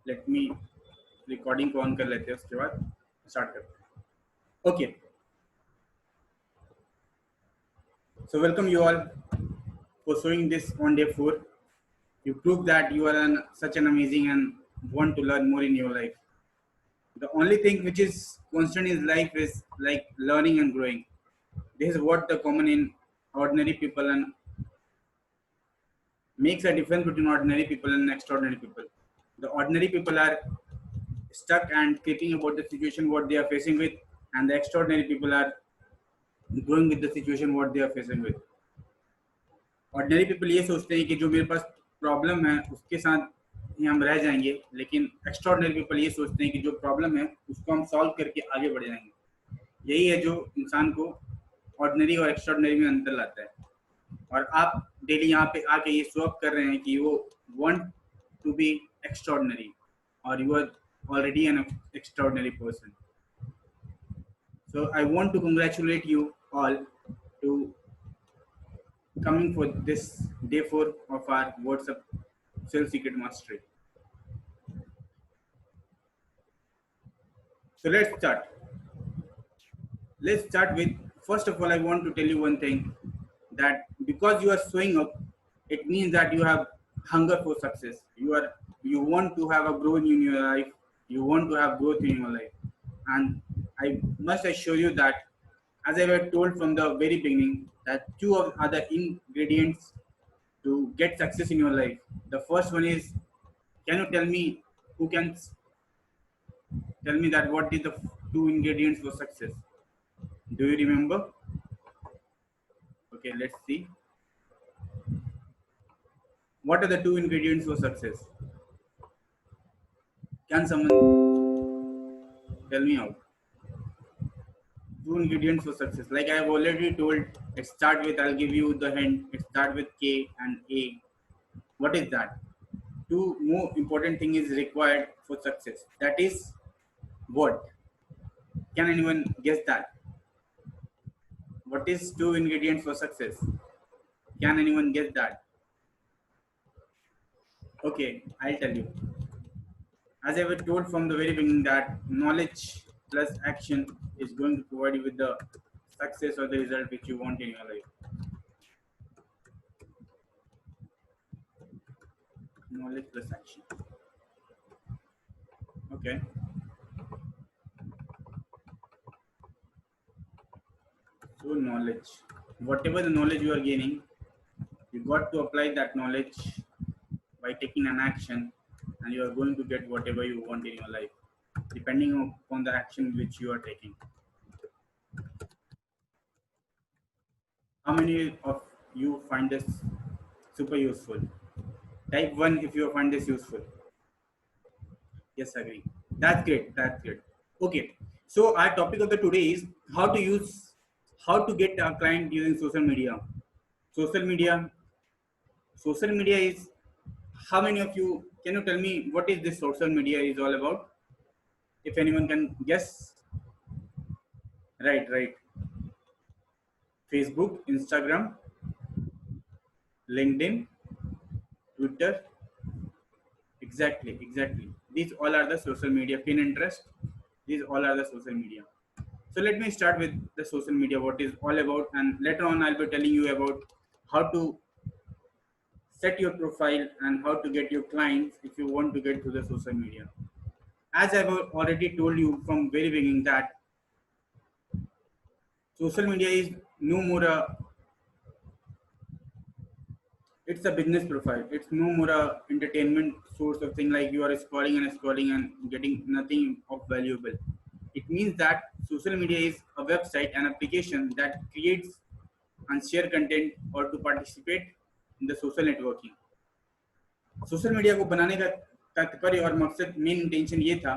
Let me recording को on कर लेते हैं, उसके बाद स्टार्ट करते हैं। Okay, so welcome you all for showing this on day 4. You prove that you are such an amazing and want to learn more in your life. The only thing which is constant in life is like learning and growing. This is what the common in ordinary people and makes a difference between ordinary people and extraordinary people. The ordinary people are stuck and thinking about the situation what they are facing with, and the extraordinary people are growing with the situation what they are facing with. Ordinary people ये सोचते हैं कि जो मेरे पास problem है उसके साथ ही हम रह जाएंगे, लेकिन एक्स्ट्राऑर्डिनरी पीपल ये सोचते हैं कि जो प्रॉब्लम है उसको हम सॉल्व करके आगे बढ़ जाएंगे। यही है जो इंसान को ऑर्डिनरी और एक्स्ट्राऑर्डिनरी में अंतर लाता है। और आप डेली यहाँ पे आके ये शो अप कर रहे हैं कि वो वांट टू बी एक्स्ट्राऑर्डिनरी और you are already an extraordinary person. So I want to congratulate you all to coming for this day 4 of our WhatsApp Self Secret Mastery. So let's start. Let's start with, first of all, I want to tell you one thing, that because you are showing up, it means that you have hunger for success. You want to have a growth in your life. You want to have growth in your life. And I must assure you that, as I was told from the very beginning, that two of other ingredients to get success in your life. The first one is, can you tell me, who can tell me that what is the two ingredients for success? Do you remember? Okay, let's see. What are the two ingredients for success? Can someone tell me out? Two ingredients for success. Like I have already told, it start with, I'll give you the hint, it start with K and A. What is that? Two more important thing is required for success. That is what? Can anyone guess that? What is two ingredients for success? Can anyone guess that? Okay, I'll tell you. As I was told from the very beginning, that knowledge plus action is going to provide you with the success or the result which you want in your life. Knowledge plus action. Okay. So knowledge. Whatever the knowledge you are gaining, you got to apply that knowledge by taking an action, and you are going to get whatever you want in your life, depending upon the action which you are taking. How many of you find this super useful? Type 1 if you find this useful. Yes, agree. That's great. That's great. Okay. So our topic of the today is how to get a client using social media. Social media. Social media is, how many of you, can you tell me what is this social media is all about? If anyone can guess. Right, right. Facebook, Instagram, LinkedIn, Twitter. Exactly, exactly. These all are the social media. Pinterest. These all are the social media. So let me start with the social media, what is all about, and later on I'll be telling you about how to set your profile and how to get your clients if you want to get to the social media. As I've already told you from very beginning, that social media is no more a, it's a business profile. It's no more a entertainment source of thing like you are scrolling and getting nothing of valuable. It means that social media is a website, an application that creates and share content or to participate in the social networking. Social media को बनाने का तात्पर्य और मकसद, main intention ये था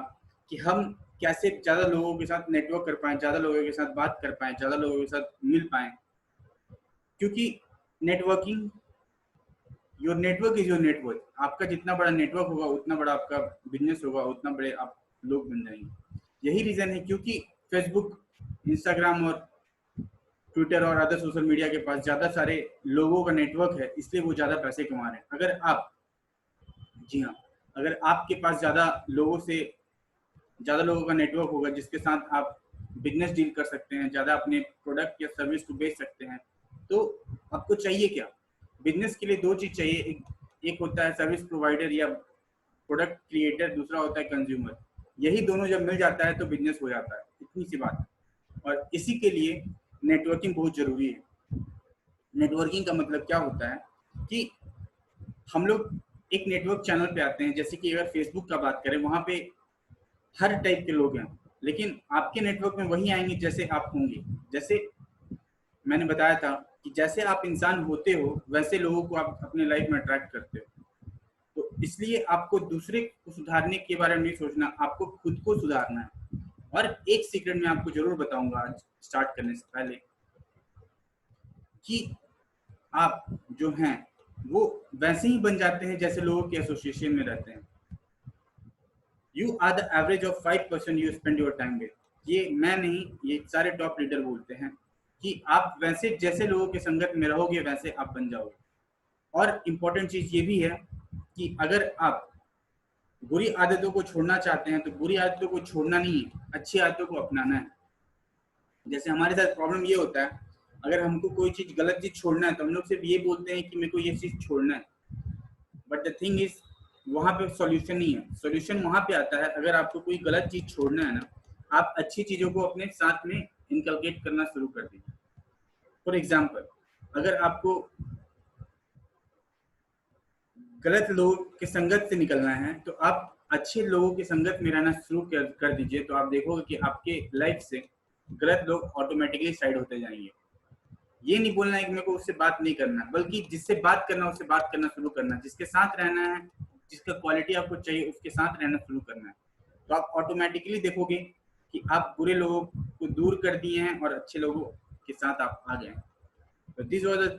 कि हम कैसे ज़्यादा लोगों के साथ नेटवर्क कर पाएँ, ज़्यादा लोगों के साथ बात कर पाएँ, ज़्यादा लोगों के साथ मिल पाएँ। क्योंकि networking, your network is your network. आपका जितना बड़ा नेटवर्क होगा उतना बड़ा आपका बिजनेस होगा, उतना बड़े आप लोग बन जाएंगे। यही रीज़न है क्योंकि फेसबुक, इंस्टाग्राम और ट्विटर और अदर सोशल मीडिया के पास ज़्यादा सारे लोगों का नेटवर्क है, इसलिए वो ज़्यादा पैसे कमा रहे हैं। अगर आप, जी हाँ, अगर आपके पास ज़्यादा लोगों का नेटवर्क होगा जिसके साथ आप बिजनेस डील कर सकते हैं, ज़्यादा अपने प्रोडक्ट या सर्विस को बेच सकते हैं, तो आपको चाहिए क्या? बिजनेस के लिए दो चीज़ चाहिए, एक होता है सर्विस प्रोवाइडर या प्रोडक्ट क्रिएटर, दूसरा होता है कंज्यूमर। यही दोनों जब मिल जाता है तो बिजनेस हो जाता है, इतनी सी बात है। और इसी के लिए नेटवर्किंग बहुत जरूरी है। नेटवर्किंग का मतलब क्या होता है कि हम लोग एक नेटवर्क चैनल पे आते हैं, जैसे कि अगर फेसबुक का बात करें, वहां पे हर टाइप के लोग हैं, लेकिन आपके नेटवर्क में वही आएंगे जैसे आप होंगे। जैसे मैंने बताया था कि जैसे आप इंसान होते हो वैसे लोगों को आप अपने लाइफ में अट्रैक्ट करते हो। तो इसलिए आपको दूसरे को सुधारने के बारे में नहीं सोचना, आपको खुद को सुधारना है। और एक सीक्रेट मैं आपको जरूर बताऊंगा आज स्टार्ट करने से पहले, कि आप जो हैं वो वैसे ही बन जाते हैं जैसे लोगों के एसोसिएशन में रहते हैं। You are the average of 5% you spend your time with. ये मैं नहीं, ये सारे टॉप लीडर बोलते हैं कि आप वैसे जैसे लोगों के संगत में रहोगे वैसे आप बन जाओगे। और इम्पोर्टेंट चीज ये भी है कि अगर आप बुरी आदतों को छोड़ना चाहते हैं तो बुरी आदतों को छोड़ना नहीं है, अच्छी आदतों को अपनाना है। जैसे हमारे साथ प्रॉब्लम ये होता है, अगर हमको कोई चीज गलत चीज छोड़ना है तो हम लोग सिर्फ ये बोलते हैं कि मेरे को ये चीज छोड़ना है, बट द थिंग इज वहां पे सॉल्यूशन नहीं है। सॉल्यूशन वहां पे आता है अगर आपको कोई गलत चीज छोड़ना है ना, आप अच्छी चीजों को अपने साथ में इनकलकेट करना शुरू कर दीजिए। फॉर एग्जाम्पल, अगर आपको गलत लोगों के संगत से निकलना है तो आप अच्छे लोगों के संगत में रहना शुरू कर दीजिए, तो आप देखोगे कि आपके लाइफ से गलत लोग ऑटोमेटिकली साइड होते जाएंगे। ये नहीं बोलना है कि मेरे को उससे बात नहीं करना, बल्कि जिससे बात करना उससे बात करना शुरू करना, जिसके साथ रहना है, जिसका क्वालिटी आपको चाहिए उसके साथ रहना शुरू करना है। तो आप ऑटोमेटिकली देखोगे कि आप बुरे लोगों को दूर कर दिए हैं और अच्छे लोगों के साथ आप आ गए। तो this was a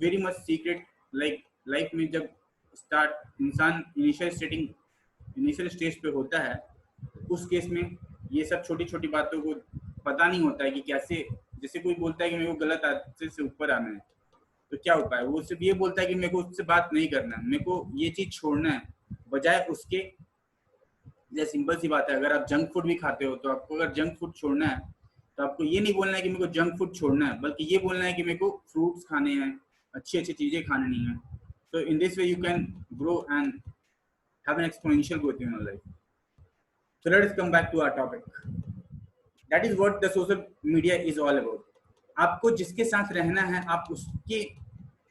very much secret. Life में जब स्टार्ट इंसान इनिशियल स्टेज पे होता है, उस केस में ये सब छोटी छोटी बातों को पता नहीं होता है कि कैसे। जैसे कोई बोलता है कि मेरे को गलत आदत से ऊपर आना है, तो क्या उपाय है? वो सिर्फ ये बोलता है कि मेरे को उससे बात नहीं करना है, मेरे को ये चीज छोड़ना है, बजाय उसके। जैसे सिंपल सी बात है, अगर आप जंक फूड भी खाते हो तो आपको अगर जंक फूड छोड़ना है तो आपको ये नहीं बोलना है कि मेरे को जंक फूड छोड़ना है, बल्कि ये बोलना है कि मेरे को फ्रूट्स खाने हैं, अच्छी अच्छी चीजें खानी नहीं है। तो in this way you can grow and have an exponential growth in your life. So let us come back to our topic. That is what the social media is all about. आपको जिसके साथ रहना है आप उसके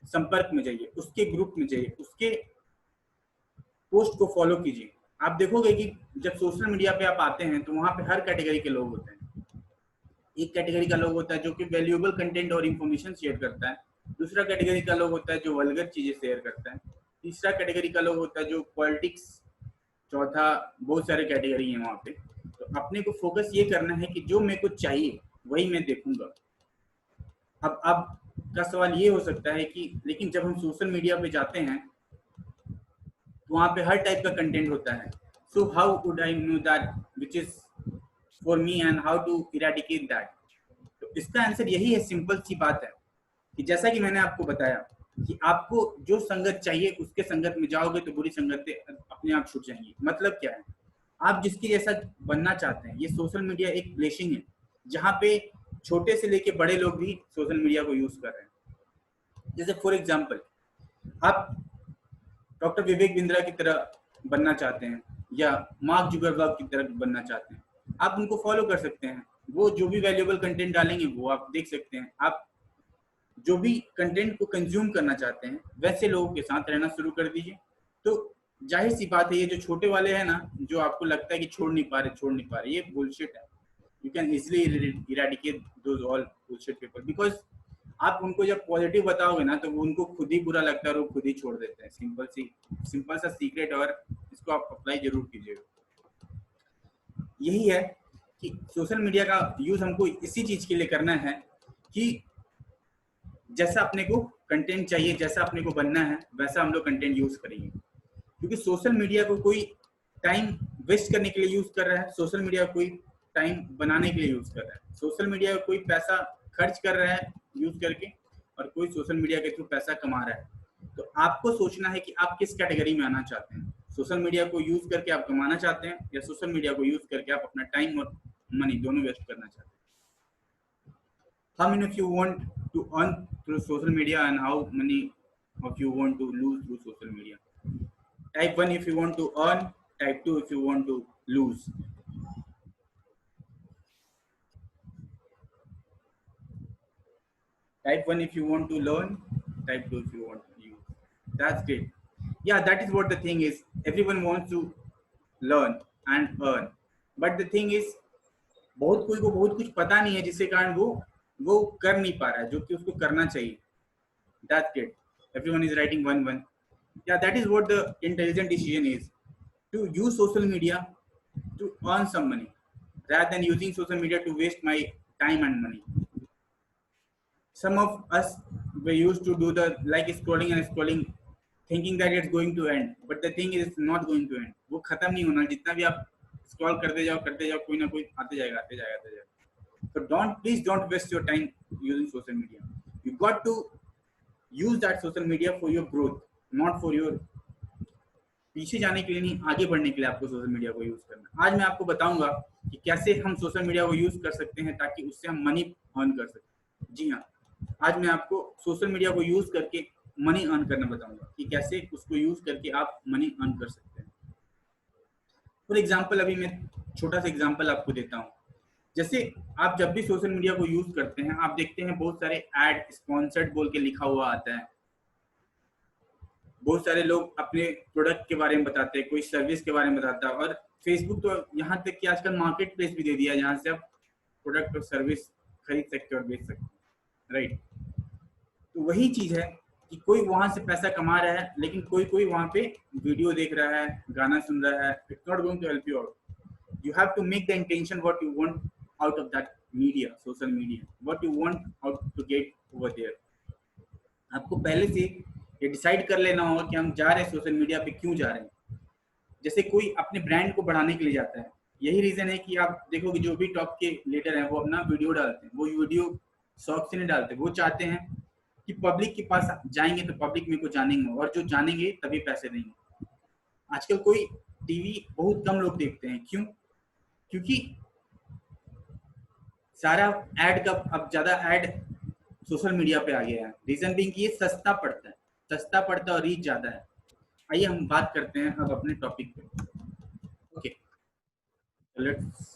संपर्क में जाइए, उसके ग्रुप में जाइए, उसके पोस्ट को फॉलो कीजिए। आप देखोगे कि जब सोशल मीडिया पे आप आते हैं तो वहां पे हर कैटेगरी के लोग होते हैं। एक कैटेगरी का लोग होता है जो कि वैल्यूएबल कंटेंट और इन्फॉर्मेशन शेयर करता है, दूसरा कैटेगरी का लोग होता है जो वल्गर चीजें शेयर करता है, तीसरा कैटेगरी का लोग होता है जो पॉलिटिक्स, चौथा बहुत सारे कैटेगरी है वहाँ पे। तो अपने को फोकस ये करना है कि जो मेरे को चाहिए वही मैं देखूंगा। अब का सवाल ये हो सकता है कि लेकिन जब हम सोशल मीडिया पे जाते हैं तो वहाँ पे हर टाइप का कंटेंट होता है। So how would I know that which is for me and how to eradicate that? तो इसका आंसर यही है, सिंपल सी बात है कि जैसा कि मैंने आपको बताया कि आपको जो संगत चाहिए उसके संगत में जाओगे तो बुरी संगतें अपने आप छूट जाएंगी। मतलब क्या है, आप जिसके जैसा बनना चाहते हैं, ये सोशल मीडिया एक ब्लेसिंग है जहाँ पे छोटे से लेके बड़े लोग भी सोशल मीडिया को यूज कर रहे हैं। जैसे फॉर एग्जाम्पल, आप डॉक्टर विवेक बिंद्रा की तरह बनना चाहते हैं या मार्क जुकरबर्ग की तरह बनना चाहते हैं, आप उनको फॉलो कर सकते हैं। वो जो भी वैल्यूएबल कंटेंट डालेंगे वो आप देख सकते हैं। आप जो भी कंटेंट को कंज्यूम करना चाहते हैं वैसे लोगों के साथ रहना शुरू कर दीजिए। तो जाहिर सी बात है, ये जो छोटे वाले हैं ना, जो आपको लगता है कि छोड़ नहीं पा रहे, ये बुलशिट है। You can easily eradicate those all bullshit people, because आप उनको जब पॉजिटिव बताओगे ना तो उनको खुद ही बुरा लगता है और वो खुद ही छोड़ देते हैं। सिंपल सा सीक्रेट, और इसको आप अप्लाई जरूर कीजिएगा। यही है कि सोशल मीडिया का यूज हमको इसी चीज के लिए करना है कि जैसा अपने को कंटेंट चाहिए, जैसा अपने को बनना है वैसा हम लोग कंटेंट यूज करेंगे। क्योंकि सोशल मीडिया को कोई टाइम वेस्ट करने के लिए यूज कर रहा है, सोशल मीडिया कोई टाइम बनाने के लिए यूज कर रहा है, सोशल मीडिया को कोई पैसा खर्च कर रहा है यूज करके, और कोई सोशल मीडिया के थ्रू पैसा कमा रहा है। तो आपको सोचना है कि आप किस कैटेगरी में आना चाहते हैं। सोशल मीडिया को यूज करके आप कमाना चाहते हैं या सोशल मीडिया को यूज करके आप अपना टाइम और मनी दोनों वेस्ट करना चाहते हैं? How many of you want to earn through social media and how many of you want to lose through social media? Type 1 if you want to earn, type 2 if you want to lose. Type 1 if you want to learn, type 2 if you want to use. That's great. Yeah, that is what the thing is. Everyone wants to learn and earn. But the thing is, बहुत कोई को बहुत कुछ पता नहीं है जिसके कारण वो कर नहीं पा रहा है जो कि उसको करना चाहिए. That's great. Everyone is writing 1-1. Yeah, that is what the intelligent decision is. To use social media to earn some money rather than using social media to waste my time and money. Some of us we used to do the like scrolling and scrolling thinking that it's going to end, but the thing is it's not going to end. वो खत्म नहीं होना. जितना भी आप scroll करते जाओ कोई ना कोई आते जाएगा. So please don't waste your time using social media. You got to use that social media for your growth, not for your पीछे जाने के लिए नहीं, आगे बढ़ने के लिए आपको सोशल मीडिया को यूज करना. आज मैं आपको बताऊंगा कि कैसे हम सोशल मीडिया को यूज कर सकते हैं ताकि उससे हम मनी अर्न कर सकें. जी हाँ, आज मैं आपको सोशल मीडिया को यूज करके मनी अर्न करना बताऊंगा कि कैसे उसको यूज करके आप मनी अर्न कर सकते हैं. फॉर एग्जाम्पल अभी मैं छोटा सा एग्जाम्पल आपको देता हूँ. जैसे आप जब भी सोशल मीडिया को यूज करते हैं आप देखते हैं बहुत सारे एड स्पॉन्सर्ड बोल के लिखा हुआ आता है. बहुत सारे लोग अपने प्रोडक्ट के बारे में बताते हैं, कोई सर्विस के बारे में बताता है. और फेसबुक तो यहाँ तक कि आजकल मार्केट प्लेस भी दे दिया है जहाँ से आप प्रोडक्ट और सर्विस खरीद सकते और बेच सकते हैं. राइट. तो वही चीज है कि कोई वहां से पैसा कमा रहा है लेकिन कोई वहां पे वीडियो देख रहा है, गाना सुन रहा है. It's not going to help you out. You have to make the intention what you want out of that media, social media, what you want out to get over there. आपको पहले से ये डिसाइड कर लेना होगा कि हम जा रहे हैं सोशल मीडिया पे, क्यों जा रहे हैं. जैसे कोई अपने ब्रांड को बढ़ाने के लिए जाता है. यही रीजन है कि आप देखोगे जो भी टॉप के लीडर हैं वो अपना वीडियो डालते हैं. वो वीडियो शौक से नहीं डालते, वो चाहते हैं कि पब्लिक के पास जाएंगे तो पब्लिक मेरे को जानेंगे और जो जानेंगे तभी पैसे देंगे. आजकल कोई टीवी बहुत कम लोग देखते हैं. क्यों? क्योंकि सारा एड का अब ज्यादा एड सोशल मीडिया पे आ गया है. रीजन बीइंग कि ये सस्ता पड़ता है और रीच ज्यादा है. आइए हम बात करते हैं अब अपने टॉपिक पे. Okay, let's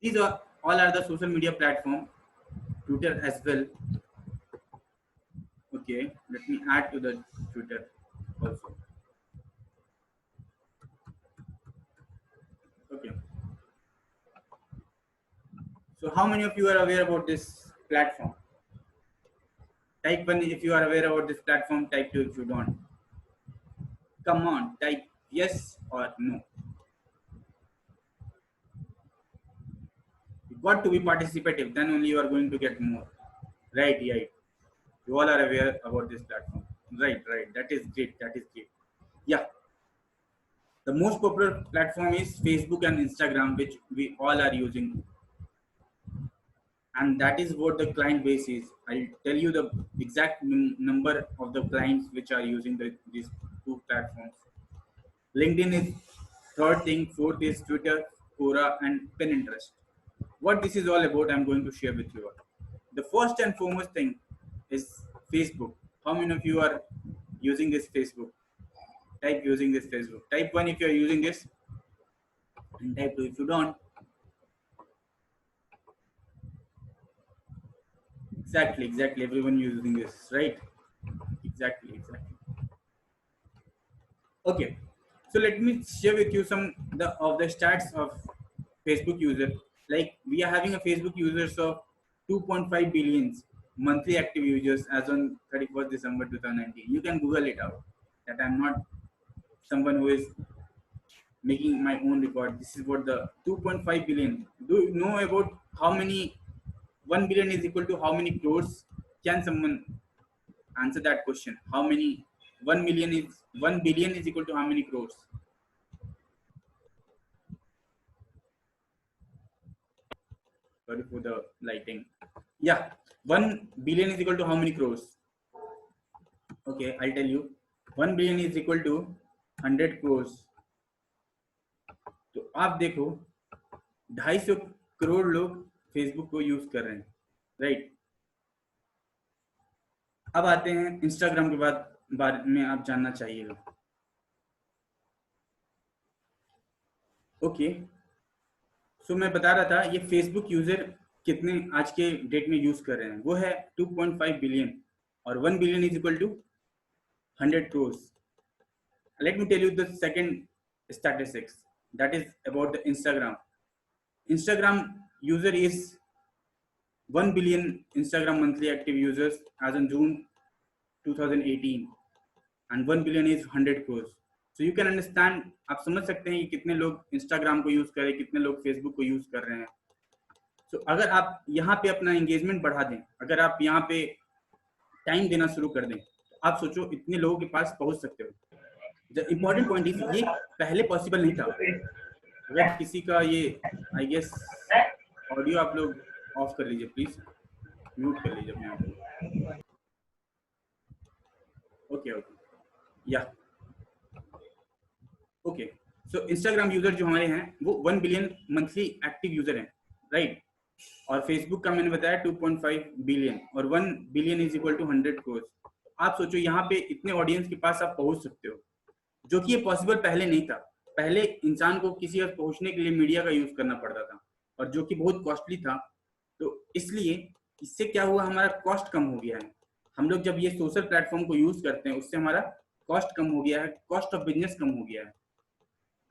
these are all are the social media platform, Twitter as well. Okay, let me add to the Twitter also. Okay, so how many of you are aware about this platform? Type 1 if you are aware about this platform, type 2 if you don't. Come on, type yes or no. You got to be participative, then only you are going to get more. Right. You all are aware about this platform. Right. That is great. Yeah. The most popular platform is Facebook and Instagram, which we all are using. And that is what the client base is. I'll tell you the exact number of the clients which are using these two platforms. LinkedIn is third thing, fourth is Twitter, Quora, and Pinterest. What this is all about, I'm going to share with you all. The first and foremost thing is Facebook. How many of you are using this Facebook? Type using this Facebook. Type 1 if you are using this, and type 2 if you don't. Exactly. Everyone using this, right? Exactly. Okay. So let me share with you some of the stats of Facebook user. Like we are having a Facebook users of 2.5 billions monthly active users as on 31st December 2019. You can Google it out. That I'm not someone who is making my own record. This is what the 2.5 billion. Do you know about how many 1 billion is equal to how many crores? Can someone answer that question? How many 1 billion is equal to how many crores? Sorry for the lighting. Yeah, 1 billion is equal to how many crores? Okay, I'll tell you. 1 billion is equal to 100 crore. तो आप देखो 250 करोड़ लोग Facebook को use कर रहे हैं, right. अब आते हैं इंस्टाग्राम के बारे में आप जानना चाहिएगा। ओके, सो मैं बता रहा था ये फेसबुक यूजर कितने आज के डेट में यूज कर रहे हैं, वो है 2.5 बिलियन, और 1 billion is equal to 100 crore. Let me tell you the second statistics, that is about the Instagram. Instagram user is 1 billion Instagram monthly active users as on June 2018, and 1 billion is 100 crores. So you can understand, आप समझ सकते हैं कि कितने लोग Instagram को use कर रहे हैं, कितने लोग Facebook को यूज कर रहे हैं। So अगर आप यहाँ पे अपना एंगेजमेंट बढ़ा दें, अगर आप यहाँ पे टाइम देना शुरू कर दें, तो आप सोचो इतने लोगों के पास पहुंच सकते हो। द इम्पॉर्टेंट पॉइंट इज ये पहले पॉसिबल नहीं था। अगर किसी का ये आई गेस ऑडियो आप लोग ऑफ कर लीजिए प्लीज, म्यूट कर लीजिए अपने आप को। ओके ओके या ओके, सो इंस्टाग्राम यूजर जो हमारे हैं वो 1 बिलियन मंथली एक्टिव यूजर हैं, राइट। और फेसबुक का मैंने बताया 2.5 बिलियन, और 1 billion is equal to 100 crore. आप सोचो यहाँ पे इतने ऑडियंस के पास आप पहुंच सकते हो, जो कि ये पॉसिबल पहले नहीं था। पहले इंसान को किसी तक पहुंचने के लिए मीडिया का यूज करना पड़ता था, और जो कि बहुत कॉस्टली था। तो इसलिए इससे क्या हुआ, हमारा कॉस्ट कम हो गया है। हम लोग जब ये सोशल प्लेटफॉर्म को यूज करते हैं उससे हमारा कॉस्ट कम हो गया है, कॉस्ट ऑफ बिजनेस कम हो गया है।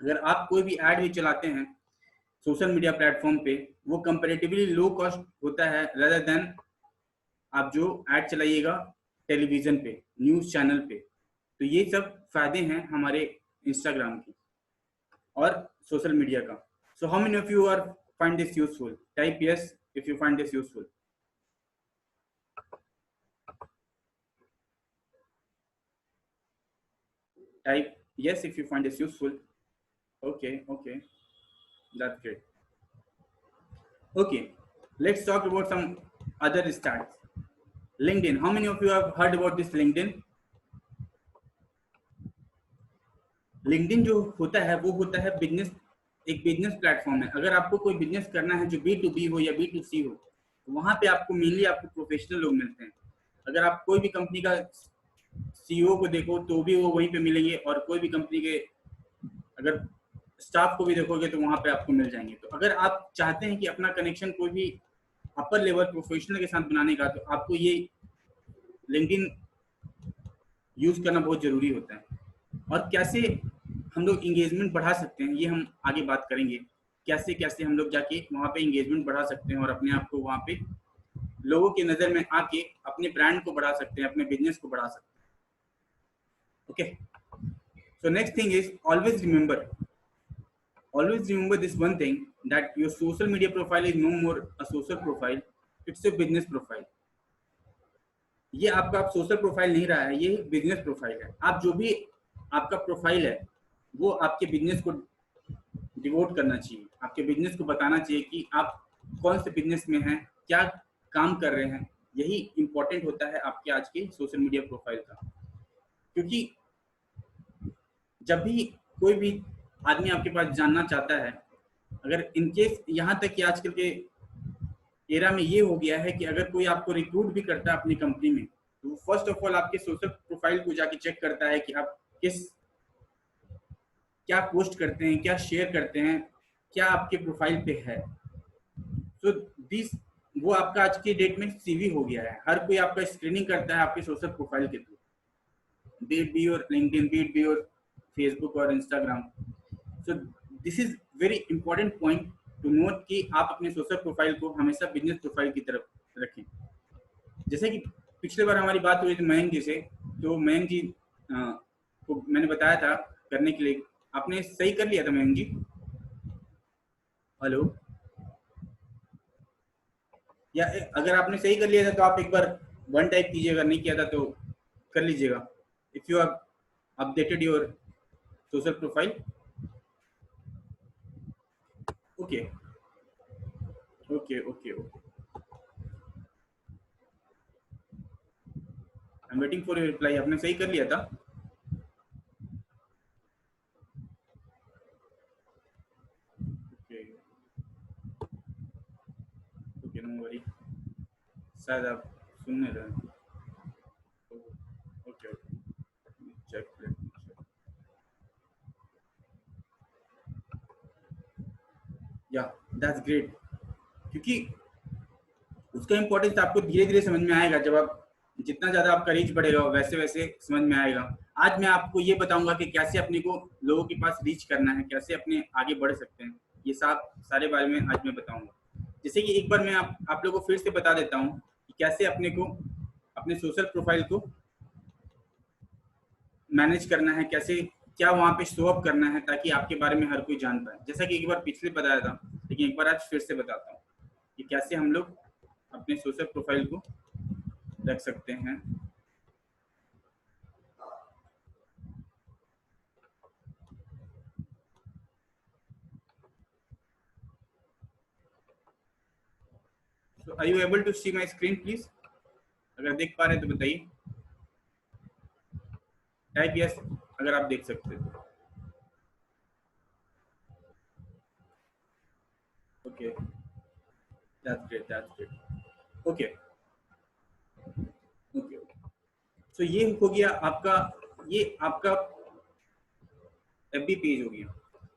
अगर आप कोई भी एड भी चलाते हैं सोशल मीडिया प्लेटफॉर्म पे, वो कंपेरेटिवली लो कॉस्ट होता है रेदर देन आप जो एड चलाइएगा टेलीविजन पे, न्यूज चैनल पे। तो ये सब फायदे हैं हमारे इंस्टाग्राम की और सोशल मीडिया का। So how many of you are find this useful? Type yes if you find this useful. Type yes if you find this useful. Okay, okay, that's great. Okay, let's talk about some other stats. LinkedIn, how many of you have heard about this LinkedIn? LinkedIn जो होता है वो होता है business, एक business platform है। अगर आपको कोई बिजनेस करना है जो B2B हो या B2C हो, तो वहां पे आपको मेनली आपको प्रोफेशनल लोग मिलते हैं। अगर आप कोई भी कंपनी का CEO को देखो तो भी वो वहीं पे मिलेंगे, और कोई भी कंपनी के अगर स्टाफ को भी देखोगे तो वहां पे आपको मिल जाएंगे। तो अगर आप चाहते हैं कि अपना कनेक्शन कोई भी अपर लेवल प्रोफेशनल के साथ बनाने का, तो आपको ये लिंक्डइन यूज करना बहुत जरूरी होता है। और कैसे हम लोग इंगेजमेंट बढ़ा सकते हैं ये हम आगे बात करेंगे। कैसे कैसे हम लोग जाके वहां पे इंगेजमेंट बढ़ा सकते हैं और अपने आप को वहां पे लोगों की नजर में आके अपने ब्रांड को बढ़ा सकते हैं, अपने बिजनेस को बढ़ा सकते हैं। Okay, so next thing is always remember this one thing, that your social media profile is no more a social profile, it's a business profile. ये आपका आप सोशल प्रोफाइल नहीं रहा है, ये बिजनेस प्रोफाइल है। आप जो भी आपका प्रोफाइल है वो आपके बिजनेस को डिवोट करना चाहिए, आपके बिजनेस को बताना चाहिए कि आप कौन से बिजनेस में हैं, क्या काम कर रहे हैं। यही इंपॉर्टेंट होता है आपके आज के सोशल मीडिया प्रोफाइल का। क्योंकि जब भी कोई भी आदमी आपके पास जानना चाहता है, अगर इनकेस यहाँ तक कि आजकल के एरा में ये हो गया है कि अगर कोई आपको रिक्रूट भी करता है अपनी कंपनी में, तो फर्स्ट ऑफ ऑल आपके सोशल प्रोफाइल को जाके चेक करता है कि आप क्या पोस्ट करते हैं, क्या शेयर करते हैं, क्या आपके प्रोफाइल पे है। सो दिस वो आपका आज की डेट में सीवी हो गया है। हर कोई आपका स्क्रीनिंग करता है आपके सोशल प्रोफाइल के through, be it be your LinkedIn, be it be your Facebook और Instagram. So this is very important point to note कि आप अपने सोशल प्रोफाइल को हमेशा बिजनेस प्रोफाइल की तरफ रखें। जैसे कि पिछले बार हमारी बात हुई थी मयंक जी से, तो मयंक जी को मैंने बताया था करने के लिए, आपने सही कर लिया था मयंक जी? हेलो, या अगर आपने सही कर लिया था तो आप एक बार 1 टाइप कीजिएगा, नहीं किया था तो कर लीजिएगा। If you have updated your social profile. Okay okay okay okay, I am waiting for your reply. आपने सही कर लिया था? डोंट वरी, शायद आप सुन नहीं रहे हैं। ओके चेक, या दैट्स ग्रेट, क्योंकि उसका इम्पोर्टेंस आपको धीरे धीरे समझ में आएगा। जब आप जितना ज्यादा आपका रीच बढ़ेगा वैसे वैसे समझ में आएगा। आज मैं आपको ये बताऊंगा कि कैसे अपने को लोगों के पास रीच करना है, कैसे अपने आगे बढ़ सकते हैं, ये सारे बारे में आज मैं बताऊंगा। जैसे कि एक बार मैं आप लोगों को फिर से बता देता हूँ कि कैसे अपने को अपने सोशल प्रोफाइल को मैनेज करना है, कैसे क्या वहाँ पे शो अप करना है ताकि आपके बारे में हर कोई जान पाए। जैसा कि एक बार पिछले बताया था, लेकिन एक बार आज फिर से बताता हूँ कि कैसे हम लोग अपने सोशल प्रोफाइल को रख सकते हैं। So, are you able to see my screen please? अगर देख पा रहे हैं तो बताइए, टाइप यस अगर आप देख सकते हैं। Okay that's great. Okay so ये हो गया आपका, ये आपका एफबी पेज हो गया।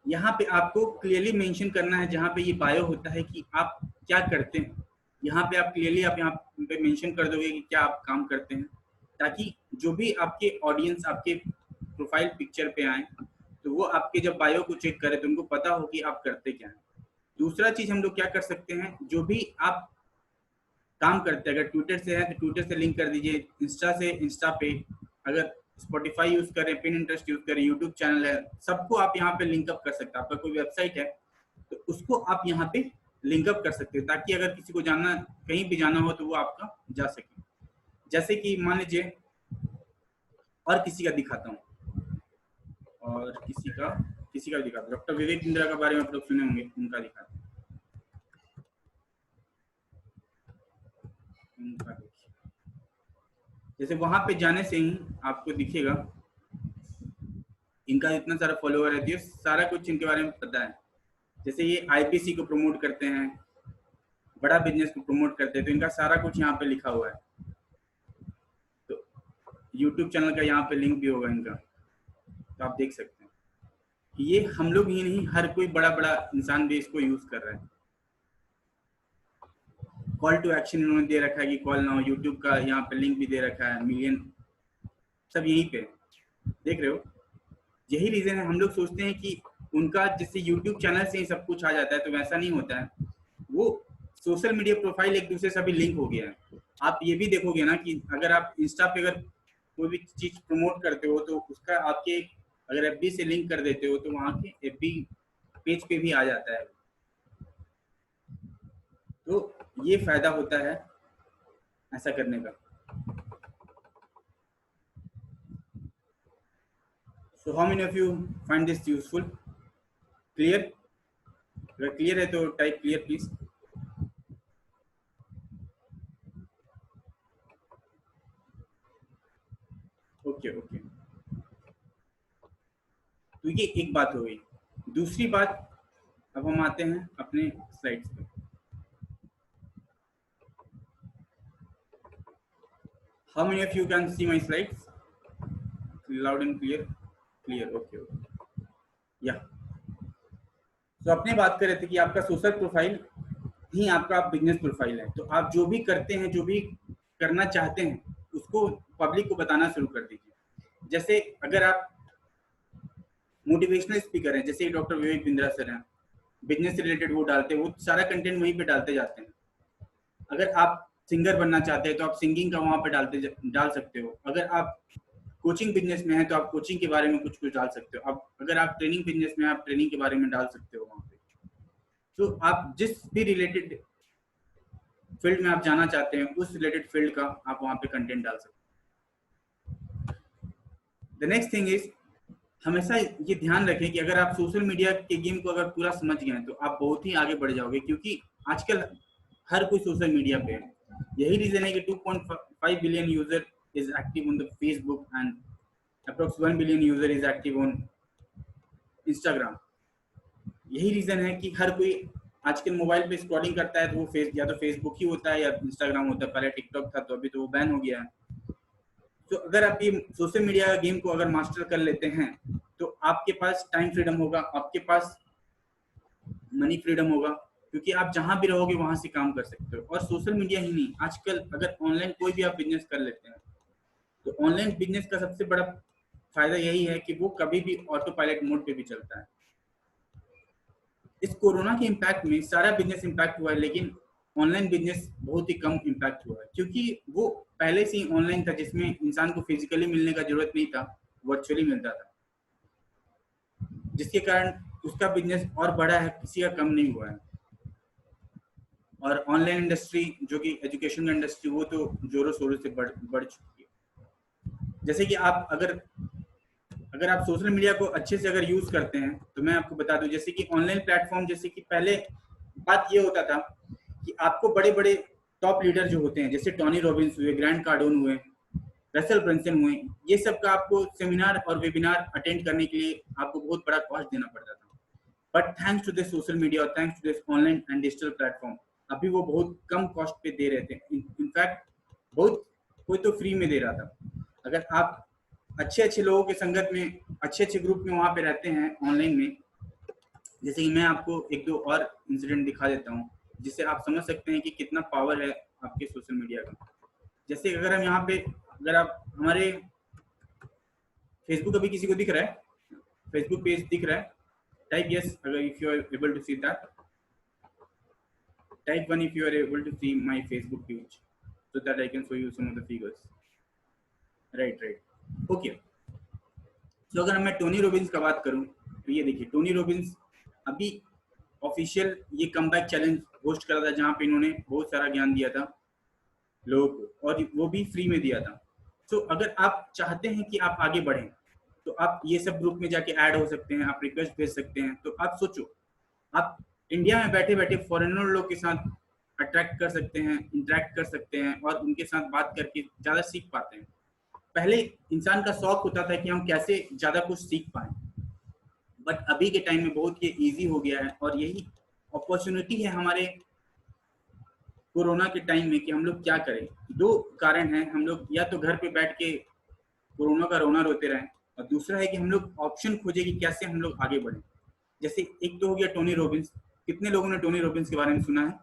यहाँ पे आपको क्लियरली मेंशन करना है, जहाँ पे ये बायो होता है कि आप क्या करते हैं, यहाँ पे आप क्लियरली आप यहाँ पे मेंशन कर दोगे कि क्या आप काम करते हैं, ताकि जो भी आपके ऑडियंस आपके प्रोफाइल पिक्चर पे आए तो वो आपके जब बायो को चेक करे तो उनको पता हो कि आप करते क्या हैं। दूसरा चीज हम लोग क्या कर सकते हैं, जो भी आप काम करते हैं, अगर ट्विटर से है तो ट्विटर से लिंक कर दीजिए, इंस्टा से इंस्टा पे, अगर स्पॉटिफाई यूज करें, पिन इंटरेस्ट यूज करें, यूट्यूब चैनल है, सबको आप यहाँ पे लिंकअप कर सकते हैं। आपका कोई वेबसाइट है तो उसको आप यहाँ पे लिंकअप कर सकते हैं, ताकि अगर किसी को जाना, कहीं भी जाना हो तो वो आपका जा सके। जैसे कि मान लीजिए और किसी का दिखाता हूँ, और किसी का दिखाता हूँ, डॉक्टर विवेक बिंद्रा के बारे में आप लोग सुने होंगे, उनका दिखाता हूँ। जैसे वहां पे जाने से ही आपको दिखेगा इनका इतना सारा फॉलोअर है, सारा कुछ इनके बारे में पता है। जैसे ये आईपीसी को प्रमोट करते हैं, बड़ा बिजनेस को प्रमोट करते हैं, तो इनका सारा कुछ यहाँ पे लिखा हुआ है। तो यूट्यूब चैनल का यहाँ पे लिंक भी होगा इनका, तो आप देख सकते हैं कि ये हम लोग ही नहीं, हर कोई बड़ा बड़ा इंसान भी इसको यूज कर रहा है। कॉल टू एक्शन इन्होंने दे रखा है कि कॉल नाउ, यूट्यूब का यहाँ पे लिंक भी दे रखा है, मिलियन सब यहीं पे देख रहे हो। यही रीजन है, हम लोग सोचते हैं कि उनका जैसे यूट्यूब चैनल से ही सब कुछ आ जाता है, तो वैसा नहीं होता है। वो सोशल मीडिया प्रोफाइल एक दूसरे से अभी लिंक हो गया है। आप ये भी देखोगे ना कि अगर आप इंस्टा पे अगर कोई भी चीज प्रमोट करते हो तो उसका आपके अगर एफबी से लिंक कर देते हो तो वहाँ के एफबी पेज पे भी आ जाता है। तो ये फायदा होता है ऐसा करने का। So how many of you find this useful? Clear? अगर क्लियर है तो टाइप क्लियर प्लीज। ओके तो ये एक बात हो गई। दूसरी बात, अब हम आते हैं अपने स्लाइड्स पे। How many of you can see my slides? Loud and clear? Clear, okay. या तो अपने बात कर रहे थे कि आपका सोशल प्रोफाइल ही आपका बिजनेस प्रोफाइल है। तो आप जो भी करते हैं, जो भी करना चाहते हैं, उसको पब्लिक को बताना शुरू कर दीजिए। जैसे अगर आप मोटिवेशनल स्पीकर हैं, जैसे डॉक्टर विवेक बिंद्रा सर हैं, बिजनेस से रिलेटेड वो डालते हैं, वो सारा कंटेंट वहीं पे डालते जाते हैं। अगर आप सिंगर बनना चाहते हैं तो आप सिंगिंग का वहां पे डाल सकते हो। अगर आप कोचिंग बिजनेस में है तो आप कोचिंग के बारे में कुछ डाल सकते हो। अब अगर आप ट्रेनिंग बिजनेस में, आप ट्रेनिंग के बारे में डाल सकते हो वहां पे। तो आप जिस भी रिलेटेड फील्ड में आप जाना चाहते हैं, उस रिलेटेड फील्ड का आप वहां पे कंटेंट डाल सकते हैं। द नेक्स्ट थिंग इज, हमेशा ये ध्यान रखें कि अगर आप सोशल मीडिया के गेम को अगर पूरा समझ गए हैं तो आप बहुत ही आगे बढ़ जाओगे, क्योंकि आजकल हर कोई सोशल मीडिया पे है। यही रीजन है कि 2.5 billion user is active on the Facebook and approx 1 billion user is active on Instagram. यही रीजन है कि हर कोई आजकल मोबाइल पे स्क्रॉलिंग करता है तो वो या तो फेसबुक ही होता है या इंस्टाग्राम होता है। पहले टिकटॉक था तो अभी तो वो बैन हो गया है। तो अगर आप ये सोशल मीडिया गेम को अगर मास्टर कर लेते हैं तो आपके पास टाइम फ्रीडम होगा, आपके पास मनी फ्रीडम होगा, क्योंकि आप जहां भी रहोगे वहां से काम कर सकते हो। और सोशल मीडिया ही नहीं, आजकल अगर ऑनलाइन कोई भी आप बिजनेस कर लेते हैं तो ऑनलाइन बिजनेस का सबसे बड़ा फायदा यही है कि वो कभी भी ऑटो पायलट मोड पे भी चलता है। इस कोरोना के इम्पैक्ट में सारा बिजनेस इम्पैक्ट हुआ है, लेकिन ऑनलाइन बिजनेस बहुत ही कम इम्पैक्ट हुआ है, क्योंकि वो पहले से ही ऑनलाइन था, जिसमें इंसान को फिजिकली मिलने का जरूरत नहीं था, वर्चुअली मिलता था, जिसके कारण उसका बिजनेस और बढ़ा है, किसी का कम नहीं हुआ है। और ऑनलाइन इंडस्ट्री जो कि एजुकेशन का इंडस्ट्री, वो तो जोरों शोरों से बढ़ चुकी है। जैसे कि आप अगर आप सोशल मीडिया को अच्छे से अगर यूज करते हैं तो मैं आपको बता दूं, जैसे कि ऑनलाइन प्लेटफॉर्म, जैसे कि पहले बात ये होता था कि आपको बड़े बड़े टॉप लीडर जो होते हैं, जैसे टोनी रॉबिन्स हुए, ग्रैंड कार्डोन हुए, रसल ब्रंसन हुए, ये सब का आपको सेमिनार और वेबिनार अटेंड करने के लिए आपको बहुत बड़ा कॉस्ट देना पड़ता था। But thanks to this social media और thanks to this online and digital platform, अभी वो बहुत कम कॉस्ट पे दे रहे थे। इनफैक्ट बहुत कोई तो फ्री में दे रहा था। अगर आप अच्छे अच्छे लोगों के संगत में, अच्छे अच्छे ग्रुप में वहां पे रहते हैं ऑनलाइन में, जैसे कि मैं आपको एक दो और इंसिडेंट दिखा देता हूँ जिससे आप समझ सकते हैं कि कितना पावर है आपके सोशल मीडिया का। जैसे अगर हम यहाँ पे, अगर आप हमारे फेसबुक अभी किसी को दिख रहा है, फेसबुक पेज दिख रहा है, टाइप यस अगर if you are able to see that, type 1 if you are able to see my Facebook page so that I can show you some of the figures. right okay, तो अगर मैं Tony Robbins का बात करूं तो ये देखिए, Tony Robbins अभी ऑफिशियल ये कमबैक चैलेंज होस्ट करा था, जहां पे इन्होंने बहुत सारा ज्ञान दिया था लोगों को, और वो भी फ्री में दिया था। तो अगर आप चाहते हैं कि आप आगे बढ़ें तो आप ये सब ग्रुप में जाके ऐड हो सकते हैं, आप रिक्वेस्ट भेज सकते हैं। तो आप सोचो, आप इंडिया में बैठे बैठे फॉरेनर लोग के साथ अट्रैक्ट कर सकते हैं, इंटरेक्ट कर सकते हैं और उनके साथ बात करके ज़्यादा सीख पाते हैं। पहले इंसान का शौक होता था कि हम कैसे ज़्यादा कुछ सीख पाएं, बट अभी के टाइम में बहुत ये इजी हो गया है। और यही अपॉर्चुनिटी है हमारे कोरोना के टाइम में कि हम लोग क्या करें। दो कारण हैं, हम लोग या तो घर पे बैठ के कोरोना का रोना रोते रहें, और दूसरा है कि हम लोग ऑप्शन खोजे कि कैसे हम लोग आगे बढ़ें। जैसे एक तो हो गया टोनी रॉबिन्स। कितने लोगों ने टोनी रॉबिन्स के बारे में सुना है?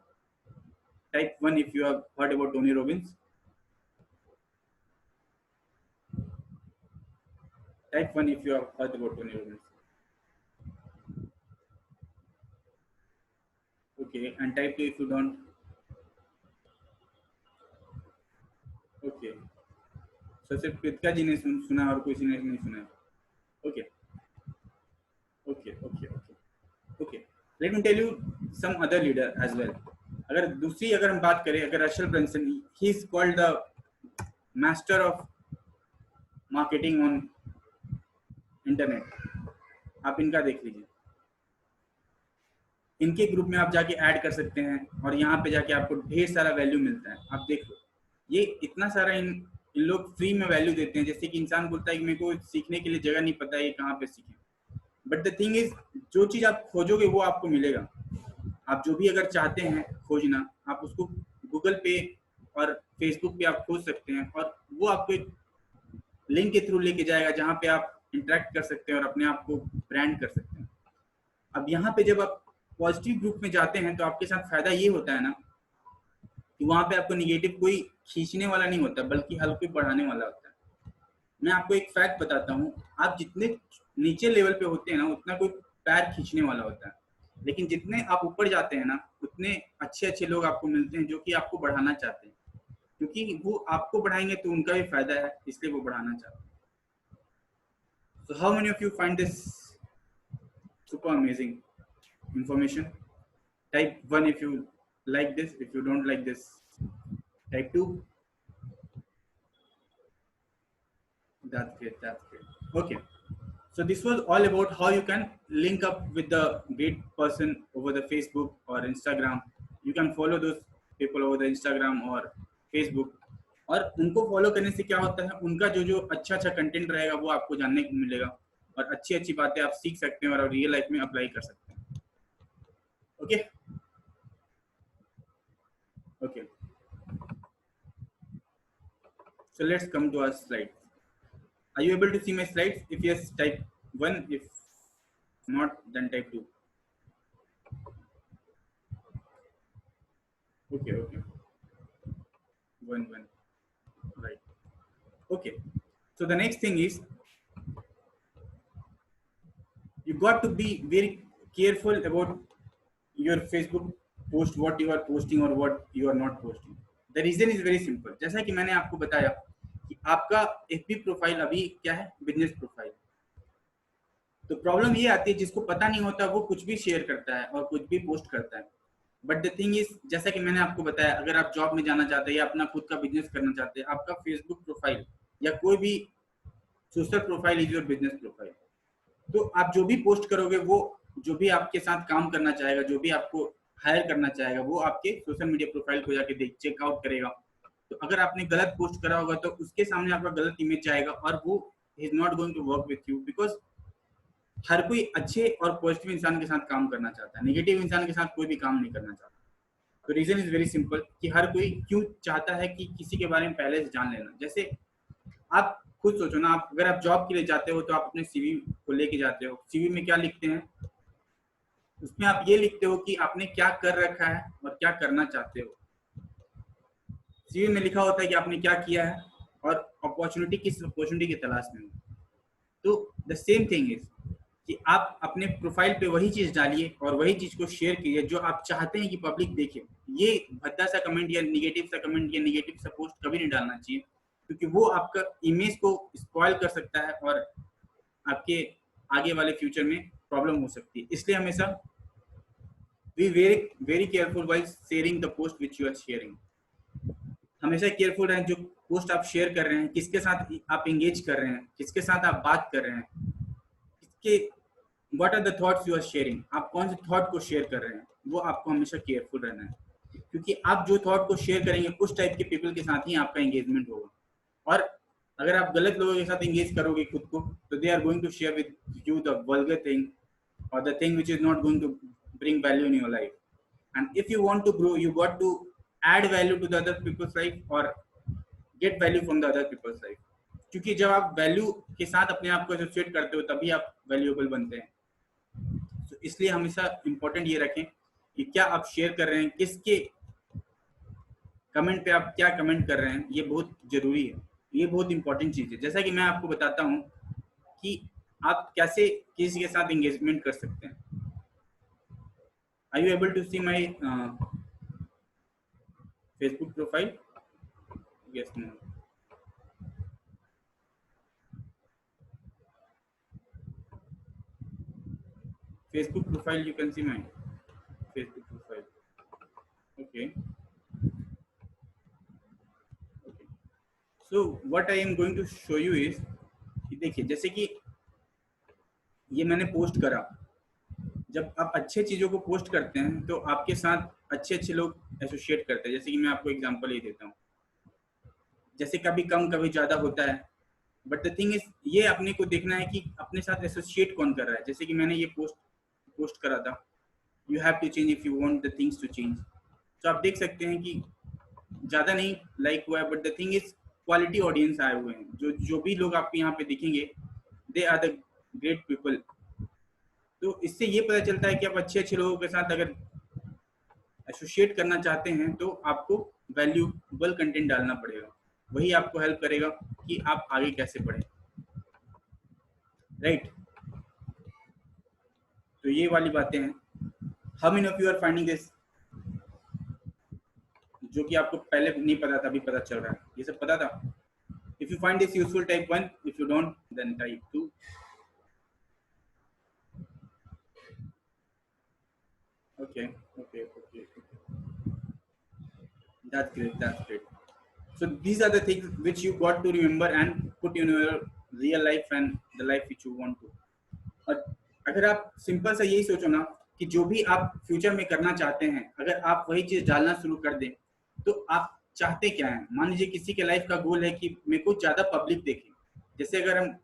Type 1 if you have heard about Tony Robbins. Type 1 if you have heard about Tony Robbins. Okay, and type 2 if you don't. Okay, so सिर्फ कृतिका जी ने सुना और किसी ने नहीं सुना। Okay, okay, okay, okay, okay. Let me tell you some other leader as well. अगर दूसरी अगर हम बात करें, अगर Russell Brunson, he is called the master of marketing on internet. आप इनका देख लीजिए, इनके ग्रुप में आप जाके ऐड कर सकते हैं और यहाँ पे जाके आपको ढेर सारा वैल्यू मिलता है। आप देख लो, ये इतना सारा इन लोग फ्री में वैल्यू देते हैं। जैसे कि इंसान बोलता है कि मेरे को सीखने के लिए जगह नहीं पता है, ये कहाँ पे सीखें। बट द थिंग इज, जो चीज़ आप खोजोगे वो आपको मिलेगा। आप जो भी अगर चाहते हैं खोजना, आप उसको गूगल पे और फेसबुक पे आप खोज सकते हैं, और वो आपको एक लिंक के थ्रू लेके जाएगा जहाँ पे आप इंटरेक्ट कर सकते हैं और अपने आप को ब्रांड कर सकते हैं। अब यहाँ पे जब आप पॉजिटिव ग्रुप में जाते हैं तो आपके साथ फायदा ये होता है ना कि वहां पे आपको निगेटिव कोई खींचने वाला नहीं होता, बल्कि हल्के बढ़ाने वाला होता है। मैं आपको एक फैक्ट बताता हूँ, आप जितने नीचे लेवल पे होते हैं ना, उतना कोई पैर खींचने वाला होता है, लेकिन जितने आप ऊपर जाते हैं ना, उतने अच्छे अच्छे लोग आपको मिलते हैं जो कि आपको बढ़ाना चाहते हैं, क्योंकि वो आपको बढ़ाएंगे तो उनका भी फायदा है, इसलिए वो बढ़ाना चाहते हैं। So how many of you find this super amazing information? Type 1 if you like this. If you don't like this, type 2. That's great. That's great. Okay. So this was all about how you can link up with the great person over the Facebook or Instagram. You can follow those people over the Instagram or Facebook. और उनको follow करने से क्या होता है, उनका जो अच्छा अच्छा कंटेंट रहेगा वो आपको जानने को मिलेगा, और अच्छी अच्छी बातें आप सीख सकते हैं और रियल लाइफ में अप्लाई कर सकते हैं। Okay, Okay. So let's come to our slides. Are you able to see my slides? If yes, type 1. If not, then type 2. Okay, okay. 1, 1. Right. Okay. So the next thing is you got to be very careful about your Facebook post, what you are posting or what you are not posting. The reason is very simple. जैसा कि मैंने आपको बताया कि आपका FB profile अभी क्या है, बिजनेस प्रोफाइल। तो प्रॉब्लम ये आती है जिसको पता नहीं होता वो कुछ भी शेयर करता है और कुछ भी पोस्ट करता है। बट द थिंग इज, जैसा कि मैंने आपको बताया, अगर आप जॉब में जाना चाहते हैं या अपना खुद का बिजनेस करना चाहते हैं, आपका फेसबुक प्रोफाइल या कोई भी social profile is your business profile. तो आप जो भी पोस्ट करोगे, वो जो भी आपके साथ काम करना चाहेगा, जो भी आपको हायर करना चाहेगा, वो आपके सोशल मीडिया प्रोफाइल को जाके देख चेकआउट करेगा। तो अगर आपने गलत पोस्ट करा होगा तो उसके सामने आपका गलत इमेज जाएगा और वो is not going to work with you, because हर कोई अच्छे और पॉजिटिव इंसान के साथ काम करना चाहता है, नेगेटिव इंसान के साथ कोई भी काम नहीं करना चाहता। तो रीजन इज वेरी सिंपल कि हर कोई क्यों चाहता है कि किसी के बारे में पहले से जान लेना। जैसे आप खुद सोचो ना, आप अगर आप जॉब के लिए जाते हो तो आप अपने सीवी को लेके जाते हो। सीवी में क्या लिखते हैं? उसमें आप ये लिखते हो कि आपने क्या कर रखा है और क्या करना चाहते हो। सीवी में लिखा होता है कि आपने क्या किया है और अपॉर्चुनिटी, किस अपॉर्चुनिटी की तलाश में हो। तो द सेम थिंग इज कि आप अपने प्रोफाइल पे वही चीज डालिए और वही चीज को शेयर कीजिए जो आप चाहते हैं कि पब्लिक देखे। ये भद्दा सा कमेंट या नेगेटिव सा कमेंट या नेगेटिव सा पोस्ट कभी नहीं डालना चाहिए, क्योंकि वो आपका इमेज को स्पॉइल कर सकता है और आपके आगे वाले फ्यूचर में प्रॉब्लम हो सकती है। इसलिए हमेशा be very very careful while sharing the post which you are sharing. हमेशा केयरफुल रहें जो पोस्ट आप शेयर कर रहे हैं, किसके साथ आप एंगेज कर रहे हैं, किसके साथ आप बात कर रहे हैं, किसके what are the thoughts you are sharing, आप कौन से थॉट को शेयर कर रहे हैं, वो आपको हमेशा केयरफुल रहना है। क्योंकि आप जो थॉट को शेयर करेंगे उस टाइप के पीपल के साथ ही आपका एंगेजमेंट होगा। और अगर आप गलत लोगों के साथ एंगेज करोगे खुद को, तो they are going to share with you the vulgar thing or the thing which is not going to bring value in your life. And if you want to grow, you got to add value to the other people's life or get value from the other people's life. क्योंकि जब आप value के साथ अपने आप को associate करते हो तभी आप वैल्यूएबल बनते हैं। तो इसलिए हमेशा इंपॉर्टेंट ये रखें कि क्या आप शेयर कर रहे हैं, किसके कमेंट पे आप क्या कमेंट कर रहे हैं, ये बहुत जरूरी है, ये बहुत इंपॉर्टेंट चीज है। जैसा कि मैं आपको बताता हूँ कि आप कैसे किसी के साथ एंगेजमेंट कर सकते हैं। Are you able to see my Facebook profile? Yes, no. Facebook profile, you can see my Facebook profile. Okay. Okay. So what I am going to show you is कि देखिए, जैसे कि ये मैंने पोस्ट करा। जब आप अच्छे चीजों को पोस्ट करते हैं तो आपके साथ अच्छे अच्छे लोग एसोसिएट करते हैं। जैसे कि मैं आपको एग्जांपल ही देता हूँ, जैसे कभी कम कभी ज्यादा होता है, बट द थिंग इज ये अपने को देखना है कि अपने साथ एसोसिएट कौन कर रहा है। जैसे कि मैंने ये पोस्ट करा था, you have to change if you want the things to change. तो आप देख सकते हैं कि ज्यादा नहीं लाइक हुआ है, but the thing is quality audience आए हुए हैं। जो भी लोग आपको यहाँ पे दिखेंगे, they are the great people. तो इससे ये पता चलता है कि आप अच्छे अच्छे लोगों के साथ अगर एसोसिएट करना चाहते हैं तो आपको वैल्यूएबल कंटेंट डालना पड़ेगा। वही आपको हेल्प करेगा कि आप आगे कैसे बढ़े, राइट। तो ये वाली बातें हैं। How many of you are finding this? जो कि आपको पहले नहीं पता था, अभी पता चल रहा है, ये सब पता था। If you find this useful type 1, if you don't then type 2। Okay. That's great. So these are the things which you got to remember and put in your real life and the life which you want to. और अगर आप simple सा यही सोचो ना कि जो भी आप फ्यूचर में करना चाहते हैं, अगर आप वही चीज डालना शुरू कर दें तो आप चाहते क्या हैं। मान लीजिए किसी के लाइफ का गोल है कि मेरे को ज्यादा पब्लिक देखे। जैसे अगर हम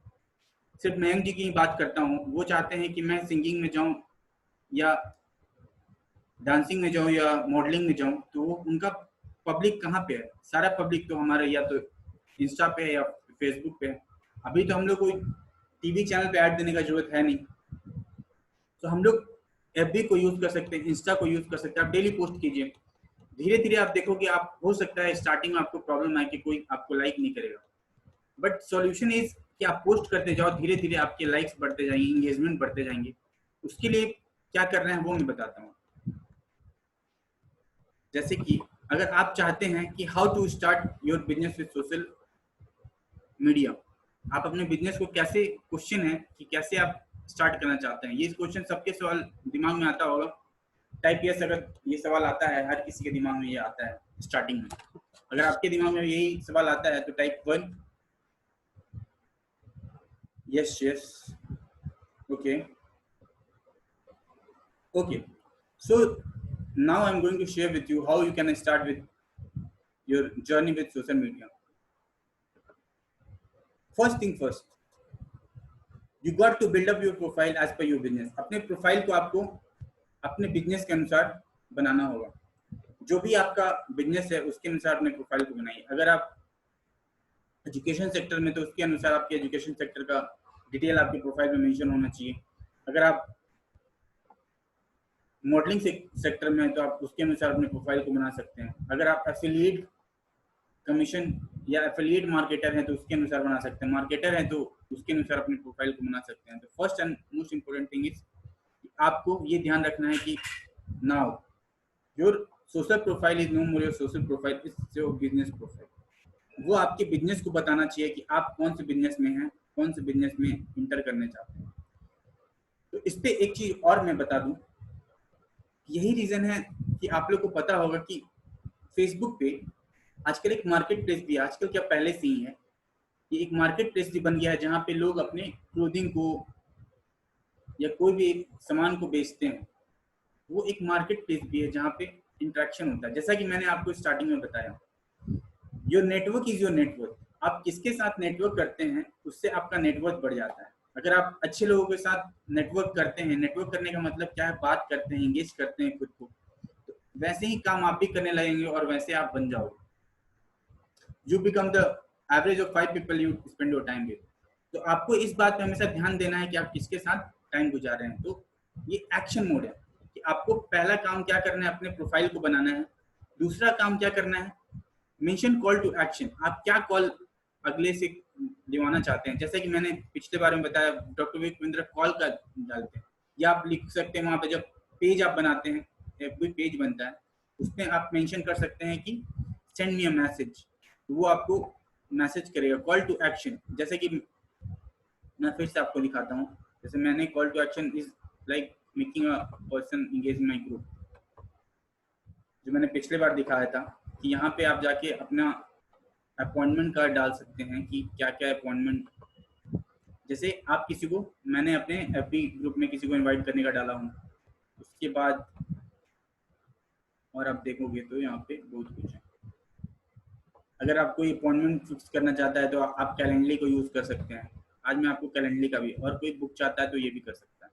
सिर्फ मयंक जी की बात करता हूँ, वो चाहते हैं कि मैं सिंगिंग में जाऊँ या डांसिंग में जाऊँ या मॉडलिंग में जाऊँ, तो वो उनका पब्लिक कहाँ पे है? सारा पब्लिक तो हमारे या तो इंस्टा पे है या फेसबुक पे है। अभी तो हम लोग कोई टीवी चैनल पे ऐड देने का जरूरत है नहीं, तो हम लोग एफबी को यूज कर सकते हैं, इंस्टा को यूज कर सकते हैं। आप डेली पोस्ट कीजिए, धीरे धीरे आप देखोगे, आप हो सकता है स्टार्टिंग में आपको प्रॉब्लम आए कि कोई आपको लाइक नहीं करेगा, बट सॉल्यूशन इज कि आप पोस्ट करते जाओ, धीरे धीरे आपके लाइक्स बढ़ते जाएंगे, एंगेजमेंट बढ़ते जाएंगे। उसके लिए क्या कर रहे हैं वो मैं बताता हूँ। जैसे कि अगर आप चाहते हैं कि how to start your business with social media, आप अपने बिजनेस को कैसे, क्वेश्चन है कि कैसे आप स्टार्ट करना चाहते हैं। ये क्वेश्चन सबके सवाल दिमाग में आता होगा। टाइप यस अगर ये सवाल आता है, हर किसी के दिमाग में ये आता है स्टार्टिंग में। अगर आपके दिमाग में यही सवाल आता है तो type 1 yes yes okay okay. So now I'm going to share with you how you can start with your journey with social media. First thing first, you got to build up your profile as per your business. अपने profile को आपको अपने business के अनुसार बनाना होगा। जो भी आपका बिजनेस है उसके अनुसार अपने प्रोफाइल को बनाइए। अगर आप एजुकेशन सेक्टर में तो उसके अनुसार आपके एजुकेशन सेक्टर का डिटेल आपके प्रोफाइल में मेंशन होना चाहिए। अगर आप मॉडलिंग सेक्टर में तो आप उसके अनुसार अपने प्रोफाइल को बना सकते हैं। अगर आप एफिलिएट कमीशन या एफिलिएट मार्केटर हैं तो उसके अनुसार बना सकते हैं। मार्केटर हैं तो उसके अनुसार अपने प्रोफाइल को बना सकते हैं। तो first and most important thing is आपको ये ध्यान रखना है कि now your social profile is no more your social profile, is your business profile. वो आपके बिजनेस को बताना चाहिए कि आप कौन से बिजनेस में हैं, कौन से बिजनेस में इंटर करने चाहते हैं। तो इस पे एक चीज और मैं बता दूं, यही रीजन है कि आप लोग को पता होगा कि फेसबुक पे आजकल एक मार्केट प्लेस भी है। आजकल क्या पहले से ही है, ये एक मार्केट प्लेस भी बन गया है जहाँ पे लोग अपने क्लोथिंग को या कोई भी एक सामान को बेचते हैं। वो एक मार्केट प्लेस भी है जहाँ पे इंटरेक्शन होता है। जैसा कि मैंने आपको स्टार्टिंग में बताया, your network is your network. आप किसके साथ नेटवर्क करते हैं उससे आपका नेटवर्क बढ़ जाता है। अगर आप अच्छे लोगों के साथ नेटवर्क करते हैं, नेटवर्क करने का मतलब क्या है, बात करते हैं, एंगेज करते हैं खुद को, तो वैसे ही काम आप भी करने लगेंगे और वैसे आप बन जाओगे। You become the average of 5 people you spend your time with. तो आपको इस बात पे हमेशा ध्यान देना है कि आप किसके साथ टाइम गुजार रहे हैं। तो ये एक्शन मोड है कि आपको पहला काम क्या करना है, अपने प्रोफाइल को बनाना है। दूसरा काम क्या करना है, मेंशन कॉल टू एक्शन। आप क्या कॉल अगले से दिवाना चाहते हैं। जैसे कि मैंने पिछले बारे में बताया, डॉक्टर विवेक कॉल का डालते हैं, या आप लिख सकते हैं वहां पे, जब पेज आप बनाते हैं, कोई पेज बनता है, उसमें आप मेंशन कर सकते हैं कि सेंड मी अ मैसेज। वो आपको मैसेज करेगा, कॉल टू एक्शन। जैसे कि मैं फिर से आपको दिखाता हूँ, जैसे मैंने call to action is like making a person engage in my group, जो मैंने पिछले बार दिखाया था कि यहाँ पे आप जाके अपना अपॉइंटमेंट कार्ड डाल सकते हैं कि क्या क्या अपॉइंटमेंट। जैसे आप किसी को, मैंने अपने एफबी ग्रुप में किसी को इनवाइट करने का डाला हूँ, उसके बाद और आप देखोगे तो यहाँ पे बहुत कुछ है। अगर आप कोई अपॉइंटमेंट फिक्स करना चाहता है तो आप कैलेंडली को यूज कर सकते हैं। आज मैं आपको कैलेंडली का भी, और कोई बुक चाहता है तो ये भी कर सकता है।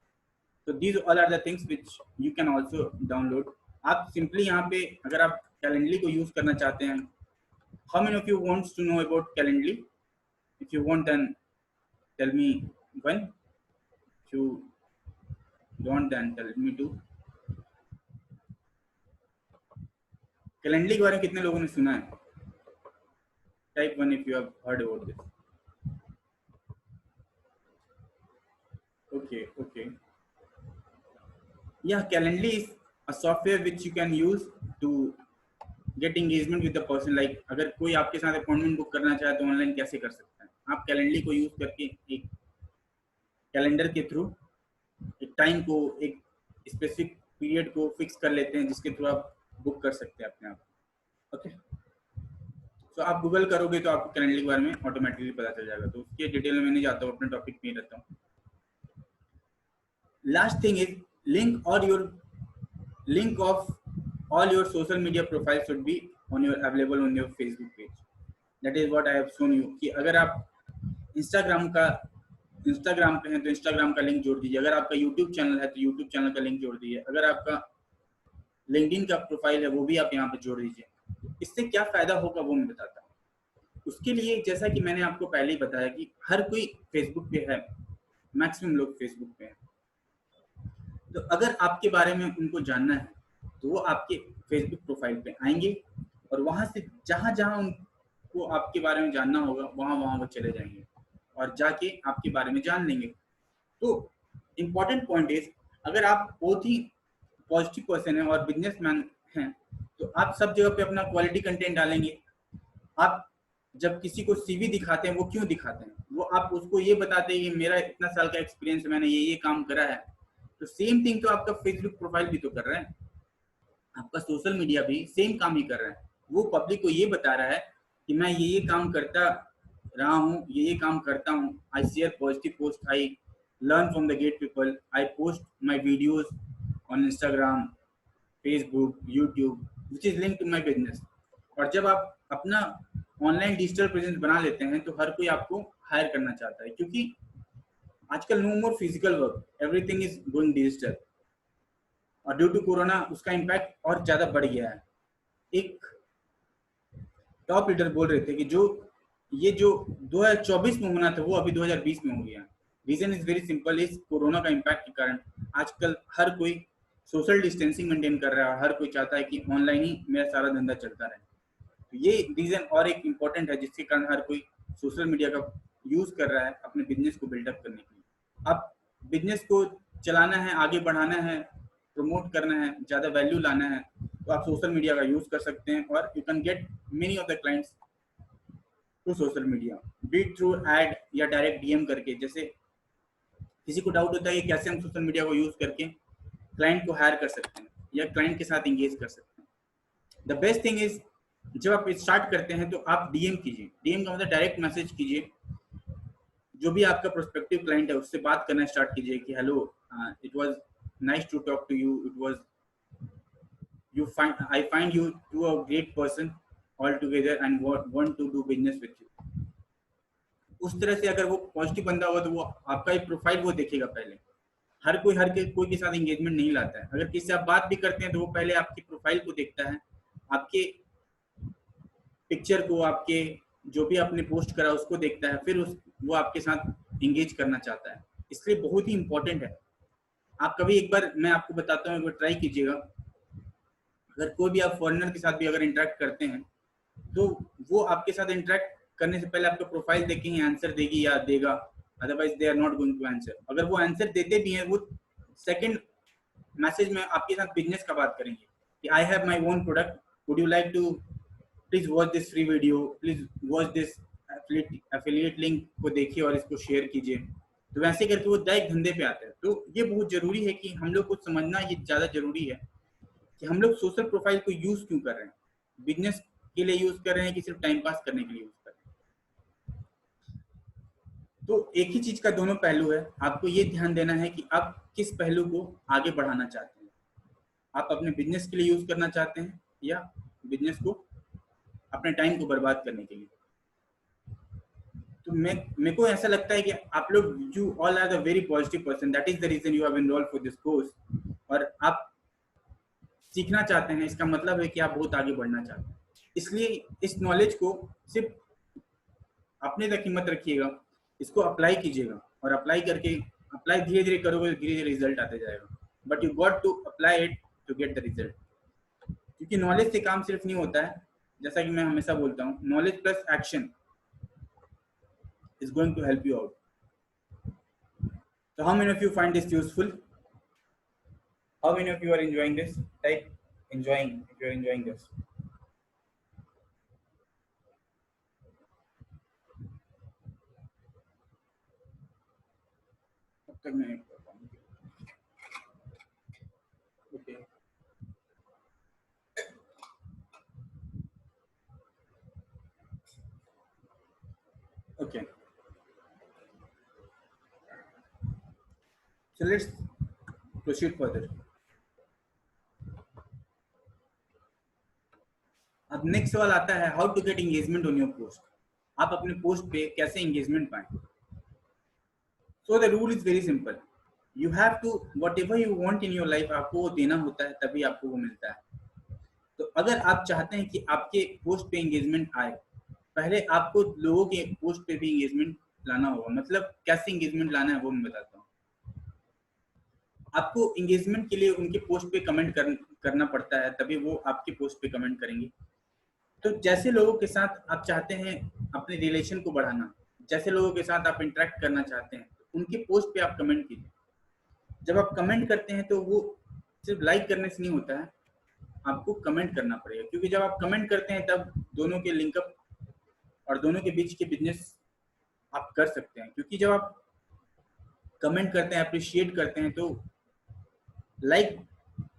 तो these all are the things which you can also download. आप सिंपली यहाँ पे अगर आप कैलेंडली को यूज करना चाहते हैं, how many of you wants to know about Calendly? If you want then tell me one, if you don't then tell me two. Calendly के बारे में कितने लोगों ने सुना है? Type 1 if you have heard about this. Okay. Yeah, Calendly is a software which you can use to get engagement with the person. Like अगर कोई आपके साथ अपॉइंटमेंट बुक करना चाहे तो ऑनलाइन कैसे कर सकता है? आप Calendly को यूज करके एक कैलेंडर के थ्रू एक टाइम को, एक स्पेसिफिक पीरियड को फिक्स कर लेते हैं जिसके थ्रू आप बुक कर सकते हैं अपने आप। ओके, तो आप गूगल करोगे तो आपको कैलेंडली के बारे में ऑटोमेटिकली पता चल जाएगा। तो उसके डिटेल में मैं नहीं जाता हूँ, अपने टॉपिक में ही रहता हूँ। Last thing is link of all your social media profile should be on your available on your Facebook page. That is what I have shown you कि अगर आप इंस्टाग्राम पे हैं तो इंस्टाग्राम का लिंक जोड़ दीजिए। अगर आपका यूट्यूब चैनल है तो यूट्यूब चैनल का लिंक जोड़ दीजिए। अगर आपका लिंक्डइन का प्रोफाइल है वो भी आप यहाँ पे जोड़ दीजिए। इससे क्या फायदा होगा वो मैं बताता हूँ। उसके लिए जैसा कि मैंने आपको पहले ही बताया कि हर कोई फेसबुक पे है, मैक्सिमम लोग फेसबुक पे हैं। तो अगर आपके बारे में उनको जानना है तो वो आपके फेसबुक प्रोफाइल पे आएंगे और वहां से जहां जहां उनको आपके बारे में जानना होगा वहां वहां वो चले जाएंगे और जाके आपके बारे में जान लेंगे। तो इम्पोर्टेंट पॉइंट इज, अगर आप बहुत ही पॉजिटिव पर्सन है और बिजनेसमैन हैं तो आप सब जगह पे अपना क्वालिटी कंटेंट डालेंगे। आप जब किसी को सीवी दिखाते हैं वो क्यों दिखाते हैं, वो आप उसको ये बताते हैं कि मेरा इतना साल का एक्सपीरियंस है, मैंने ये काम करा है। तो सेम थिंग तो आपका फेसबुक प्रोफाइल भी तो कर रहा है, आपका सोशल मीडिया भी सेम काम ही कर रहा है। वो पब्लिक को ये बता रहा है कि मैं ये काम करता रहा हूँ, ये काम करता हूँ। I share positive post, I learn from the great people, I post my videos on Instagram, Facebook, YouTube which is link to my business. और जब आप अपना ऑनलाइन डिजिटल प्रेजेंस बना लेते हैं तो हर कोई आपको हायर करना चाहता है, क्योंकि आजकल no more physical work, everything is going digital. और ड्यू टू कोरोना उसका इम्पैक्ट और ज्यादा बढ़ गया है। एक टॉप लीडर बोल रहे थे कि जो 2024 में होना था वो अभी 2020 में हो गया। रीजन इज वेरी सिंपल, इस कोरोना का इम्पैक्ट के कारण आजकल हर कोई सोशल डिस्टेंसिंग मेंटेन कर रहा है, हर कोई चाहता है कि ऑनलाइन ही मेरा सारा धंधा चलता रहे। तो ये रीजन और एक इम्पोर्टेंट है जिसके कारण हर कोई सोशल मीडिया का यूज कर रहा है अपने बिजनेस को बिल्डअप करने के लिए। अब बिजनेस को चलाना है, आगे बढ़ाना है, प्रमोट करना है, ज्यादा वैल्यू लाना है, तो आप सोशल मीडिया का यूज कर सकते हैं और you can get many of the clients through social media, be through ad या डायरेक्ट डीएम करके। जैसे किसी को डाउट होता है कि कैसे हम सोशल मीडिया को यूज करके क्लाइंट को हायर कर सकते हैं या क्लाइंट के साथ इंगेज कर सकते हैं। द बेस्ट थिंग इज, जब आप स्टार्ट करते हैं तो आप डीएम कीजिए। डीएम का मतलब डायरेक्ट मैसेज कीजिए, जो भी आपका प्रोस्पेक्टिव क्लाइंट है उससे बात करना स्टार्ट कीजिए कि hello, it was nice to talk to you, it was I find you to a great person altogether and want to do business with you। उस तरह से अगर वो पॉजिटिव बंदा होगा तो वो आपका एक प्रोफाइल वो देखेगा पहले। कोई के साथ एंगेजमेंट नहीं लाता है। अगर किसी से आप बात भी करते हैं तो वो पहले आपकी प्रोफाइल को देखता है, आपके पिक्चर को, आपके जो भी आपने पोस्ट करा उसको देखता है, फिर वो आपके साथ एंगेज करना चाहता है। इसलिए बहुत ही इंपॉर्टेंट है। आप कभी एक बार, मैं आपको बताता हूँ, एक बार ट्राई कीजिएगा। अगर कोई भी आप फॉरेनर के साथ भी अगर इंटरेक्ट करते हैं तो वो आपके साथ इंटरेक्ट करने से पहले आपका प्रोफाइल देख के ही आंसर देगी या देगा, otherwise they are not going to answer. अगर वो आंसर देते भी हैं, वो सेकंड मैसेज में आपके साथ बिजनेस का बात करेंगे कि I have my own product, would you like to please watch this free video, please watch this affiliate link को देखिए और इसको शेयर कीजिए। तो वैसे करके वो डायरेक्ट धंधे पे आते हैं। तो ये बहुत जरूरी है कि हम लोग को समझना, ये ज्यादा जरूरी है कि हम लोग सोशल प्रोफाइल को यूज क्यों कर रहे हैं। बिजनेस के लिए यूज कर रहे हैं कि सिर्फ टाइम पास करने के लिए यूज कर रहे हैं। तो एक ही चीज का दोनों पहलू है। आपको ये ध्यान देना है कि आप किस पहलू को आगे बढ़ाना चाहते हैं। आप अपने बिजनेस के लिए यूज करना चाहते हैं या बिजनेस को अपने टाइम को बर्बाद करने के लिए। तो मेरे को ऐसा लगता है कि आप लोग, you all are the very positive person, that is the reason you have enrolled for this course. और आप सीखना चाहते हैं, इसका मतलब है कि आप बहुत आगे बढ़ना चाहते हैं। इसलिए इस नॉलेज को सिर्फ अपने तक ही मत रखिएगा, इसको अप्लाई कीजिएगा। और अप्लाई धीरे धीरे करोगे, धीरे धीरे रिजल्ट आते जाएगा। But you got to apply it to get the result. क्योंकि नॉलेज से काम सिर्फ नहीं होता है, जैसा कि मैं हमेशा बोलता हूँ, knowledge plus action is going to help you out. So how many of you find this useful? How many of you are enjoying this? Type enjoying if you are enjoying this. Okay. Okay. So let's proceed further. अब next सवाल आता है, how to get engagement on your post. आप अपने post पे कैसे engagement पाएं। So the rule is very simple, you have to, whatever you want in your life, आपको वो देना होता है तभी आपको वो मिलता है। तो अगर आप चाहते हैं कि आपके पोस्ट पे एंगेजमेंट आए, पहले आपको लोगों के पोस्ट पे भी एंगेजमेंट लाना होगा। मतलब कैसे एंगेजमेंट लाना है वो मैं बताता हूँ। आपको एंगेजमेंट के लिए उनके पोस्ट पे कमेंट करना पड़ता है, तभी वो आपके पोस्ट पे कमेंट करेंगे। तो जैसे लोगों के साथ आप चाहते हैं अपने रिलेशन को बढ़ाना, जैसे लोगों के साथ आप इंटरेक्ट करना चाहते हैं, तो उनके पोस्ट पे आप कमेंट कीजिए। जब आप कमेंट करते हैं तो वो सिर्फ लाइक करने से नहीं होता है, आपको कमेंट करना पड़ेगा, क्योंकि जब आप कमेंट करते हैं तब दोनों के लिंकअप और दोनों के बीच के बिजनेस आप कर सकते हैं। क्योंकि जब आप कमेंट करते हैं, अप्रिशिएट करते हैं, तो लाइक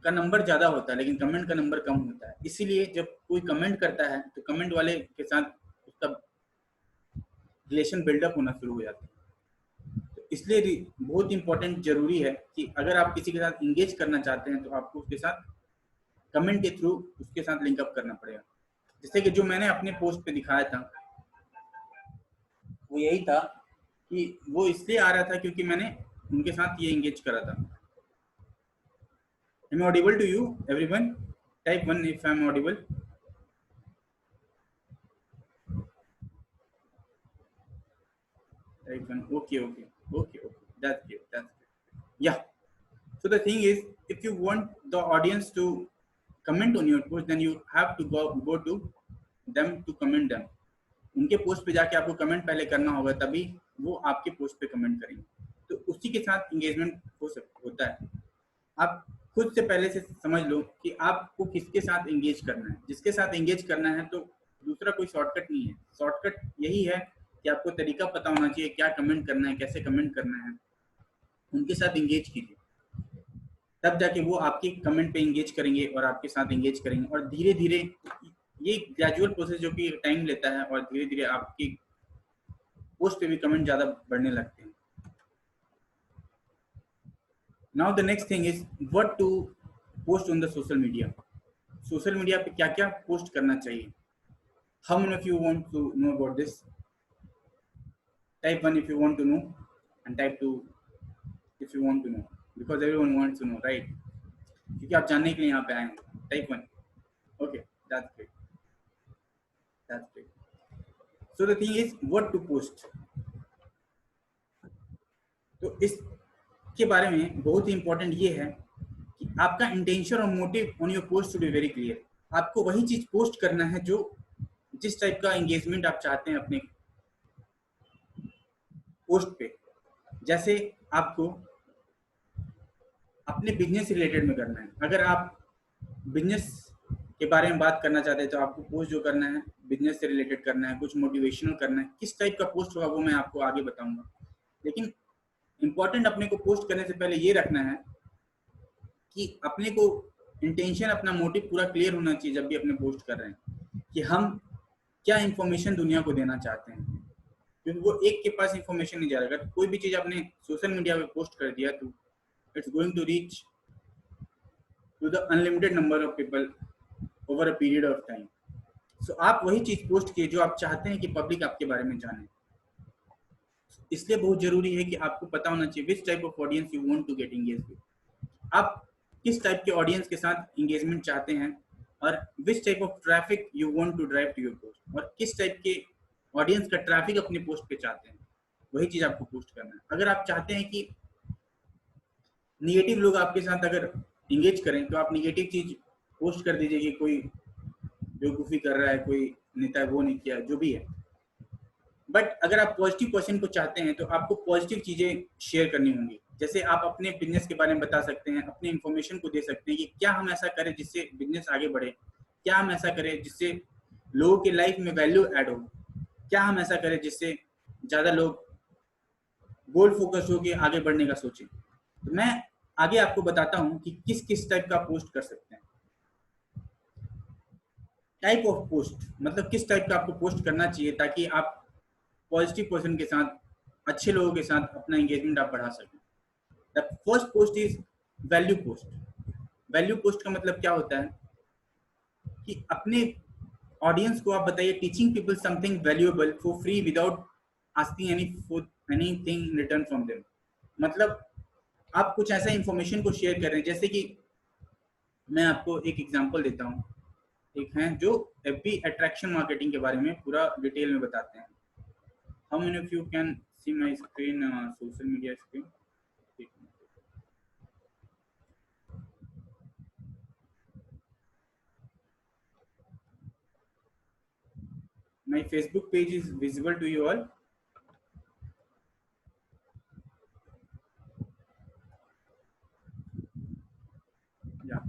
का नंबर ज्यादा होता है लेकिन कमेंट का नंबर कम होता है। इसीलिए जब कोई कमेंट करता है तो कमेंट वाले के साथ उसका रिलेशन बिल्डअप होना शुरू हो जाता है। तो इसलिए बहुत इंपॉर्टेंट जरूरी है कि अगर आप किसी के साथ इंगेज करना चाहते हैं तो आपको उसके साथ कमेंट के थ्रू उसके साथ लिंकअप करना पड़ेगा। जैसे कि जो मैंने अपने पोस्ट पे दिखाया था वो यही था कि वो इसलिए आ रहा था क्योंकि मैंने उनके साथ ये इंगेज करा था। Am I audible to you, everyone? Type 1 if I am audible. Type 1. Okay. That's good. Yeah. So the thing is, if you want the audience to comment on your post, then you have to go to them to comment them. उनके post पे जाके आपको comment पहले करना होगा, तभी वो आपके पोस्ट पे कमेंट करेंगे। तो उसी के साथ इंगेजमेंट होता है। आप खुद से पहले से समझ लो कि आपको किसके साथ एंगेज करना है। जिसके साथ एंगेज करना है तो दूसरा कोई शॉर्टकट नहीं है। शॉर्टकट यही है कि आपको तरीका पता होना चाहिए, क्या कमेंट करना है, कैसे कमेंट करना है। उनके साथ एंगेज कीजिए, तब जाके वो आपके कमेंट पे एंगेज करेंगे और आपके साथ एंगेज करेंगे। और धीरे धीरे ये ग्रेजुअल प्रोसेस जो कि टाइम लेता है, और धीरे धीरे आपकी पोस्ट पे भी कमेंट ज्यादा बढ़ने लगते हैं। Now the next thing is what to post on the social media. Social media पे क्या क्या पोस्ट करना चाहिए। How many of you want to know about this? Type 1 if you want to know, and type 2 if you want to know, because everyone wants to know, right? क्योंकि आप जानने के लिए यहाँ पे आए हैं। Type 1. Okay, that's great. That's great. So the thing is what to post. तो इसके बारे में बहुत ही इंपॉर्टेंट ये है कि आपका इंटेंशन और motive on your post to be very clear. आपको वही चीज पोस्ट करना है जो जिस टाइप का एंगेजमेंट आप चाहते हैं अपने पोस्ट पे। जैसे आपको अपने बिजनेस रिलेटेड में करना है। अगर आप बिजनेस के बारे में बात करना चाहते हैं तो आपको पोस्ट जो करना है बिजनेस से रिलेटेड करना है, कुछ मोटिवेशनल करना है। किस टाइप का पोस्ट होगा वो मैं आपको आगे बताऊंगा। लेकिन इंपॉर्टेंट अपने को पोस्ट करने से पहले ये रखना है कि अपने को इंटेंशन, अपना मोटिव पूरा क्लियर होना चाहिए जब भी अपने पोस्ट कर रहे हैं कि हम क्या इंफॉर्मेशन दुनिया को देना चाहते हैं। क्योंकि वो एक के पास इंफॉर्मेशन नहीं जा रहा। अगर कोई भी चीज आपने सोशल मीडिया पे पोस्ट कर दिया तो it's going to reach to the unlimited number of people over a period of time. So आप वही चीज पोस्ट कीजिए जो आप चाहते हैं कि पब्लिक आपके बारे में जाने। इसलिए बहुत जरूरी है कि आपको पता होना चाहिए which type of audience you want to get engage with. आप किस टाइप के ऑडियंस के साथ एंगेजमेंट चाहते हैं और which type of traffic you want to drive to your post, और किस टाइप के ऑडियंस का ट्रैफिक अपने पोस्ट पे चाहते हैं, वही चीज आपको पोस्ट करना है। अगर आप चाहते हैं कि निगेटिव लोग आपके साथ अगर इंगेज करें तो आप निगेटिव चीज पोस्ट कर दीजिए कि कोई बेवकूफ़ी कर रहा है, कोई नेता वो नहीं किया, जो भी है। बट अगर आप पॉजिटिव पर्सन को चाहते हैं तो आपको पॉजिटिव चीजें शेयर करनी होंगी। जैसे आप अपने बिजनेस के बारे में बता सकते हैं, अपने इंफॉर्मेशन को दे सकते हैं कि क्या हम ऐसा करें जिससे बिजनेस आगे बढ़े, क्या हम ऐसा करें जिससे लोगों के लाइफ में वैल्यू ऐड हो, क्या हम ऐसा करें जिससे ज्यादा लोग गोल फोकस हो के आगे बढ़ने का सोचें। तो मैं आगे आपको बताता हूं कि किस किस टाइप का पोस्ट कर सकते हैं। टाइप ऑफ पोस्ट मतलब किस टाइप का आपको पोस्ट करना चाहिए ताकि आप पॉजिटिव पर्सन के साथ, अच्छे लोगों के साथ अपना एंगेजमेंट आप बढ़ा सकें। The first post is value post. Value post का मतलब क्या होता है कि अपने ऑडियंस को आप बताइए teaching people something valuable for free without asking anything in return from them. मतलब आप कुछ ऐसा इंफॉर्मेशन को शेयर कर रहे हैं। जैसे कि मैं आपको एक एग्जांपल देता हूँ एक हैं जो एफबी अट्रैक्शन मार्केटिंग के बारे में पूरा डिटेल में बताते हैं। How many of you can see my screen, social media screen? My Facebook page is visible to you all. Yeah.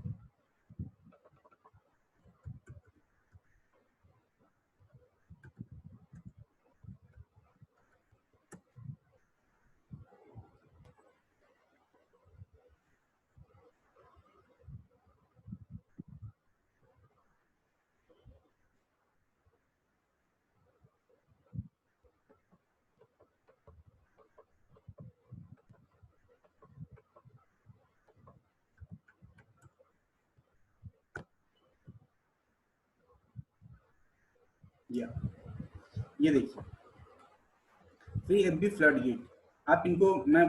या ये देखिए फ्री एफबी फ्लड गेट, आप इनको मैं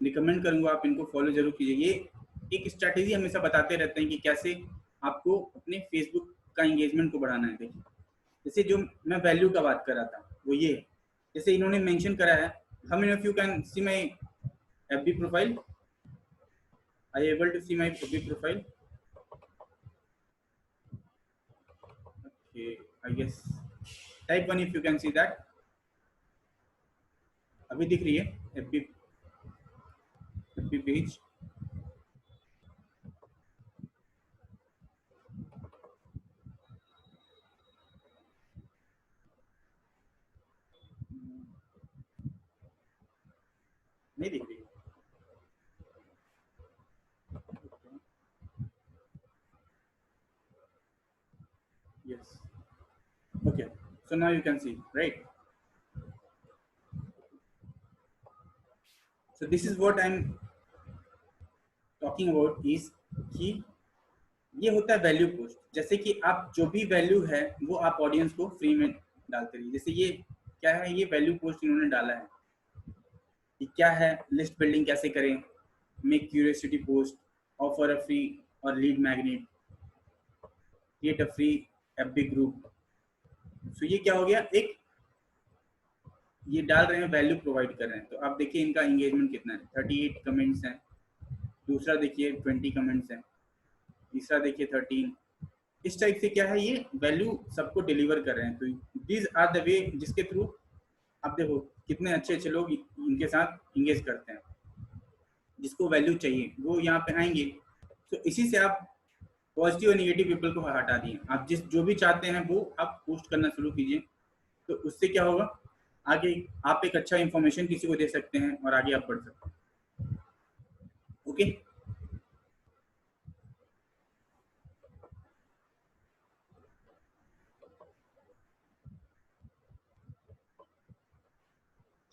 रिकमेंड करूंगा, आप इनको फॉलो जरूर कीजिए। ये एक स्ट्रैटेजी हमेशा बताते रहते हैं कि कैसे आपको अपने फेसबुक का एंगेजमेंट को बढ़ाना है। देखिए जैसे जो मैं वैल्यू का बात कर रहा था वो ये है, जैसे इन्होंने मेंशन करा है, how many of you can see my FB profile? I able to see my FB profile? Okay, I guess type 1 if you can see that. अभी दिख रही है एफबी पेज? नहीं दिख रही है। Yes. Okay. So now you can see, right? So this is what I'm talking about is कि ये होता है वैल्यू पोस्ट। जैसे कि आप जो भी वैल्यू है वो आप ऑडियंस को फ्री में डालते रहिए। जैसे ये क्या है, ये वैल्यू पोस्ट इन्होंने डाला है कि क्या है, लिस्ट बिल्डिंग कैसे करें, make curiosity post, offer a free और lead magnet, create a free FB group. So ये क्या हो गया, एक ये डाल रहे हैं, वैल्यू प्रोवाइड कर रहे हैं। तो आप देखिए इनका एंगेजमेंट कितना है, 38 कमेंट्स हैं। दूसरा देखिए 20 कमेंट्स हैं। तीसरा देखिए 13। इस टाइप से क्या है, ये वैल्यू सबको डिलीवर कर रहे हैं। तो दीज आर द वे जिसके थ्रू आप देखो कितने अच्छे अच्छे लोग इनके साथ इंगेज करते हैं। जिसको वैल्यू चाहिए वो यहाँ पे आएंगे। तो इसी से आप पॉजिटिव और निगेटिव पीपल को हटा दिए। आप जिस जो भी चाहते हैं वो आप पोस्ट करना शुरू कीजिए। तो उससे क्या होगा, आगे आप एक अच्छा इंफॉर्मेशन किसी को दे सकते हैं और आगे आप बढ़ सकते हैं। Okay,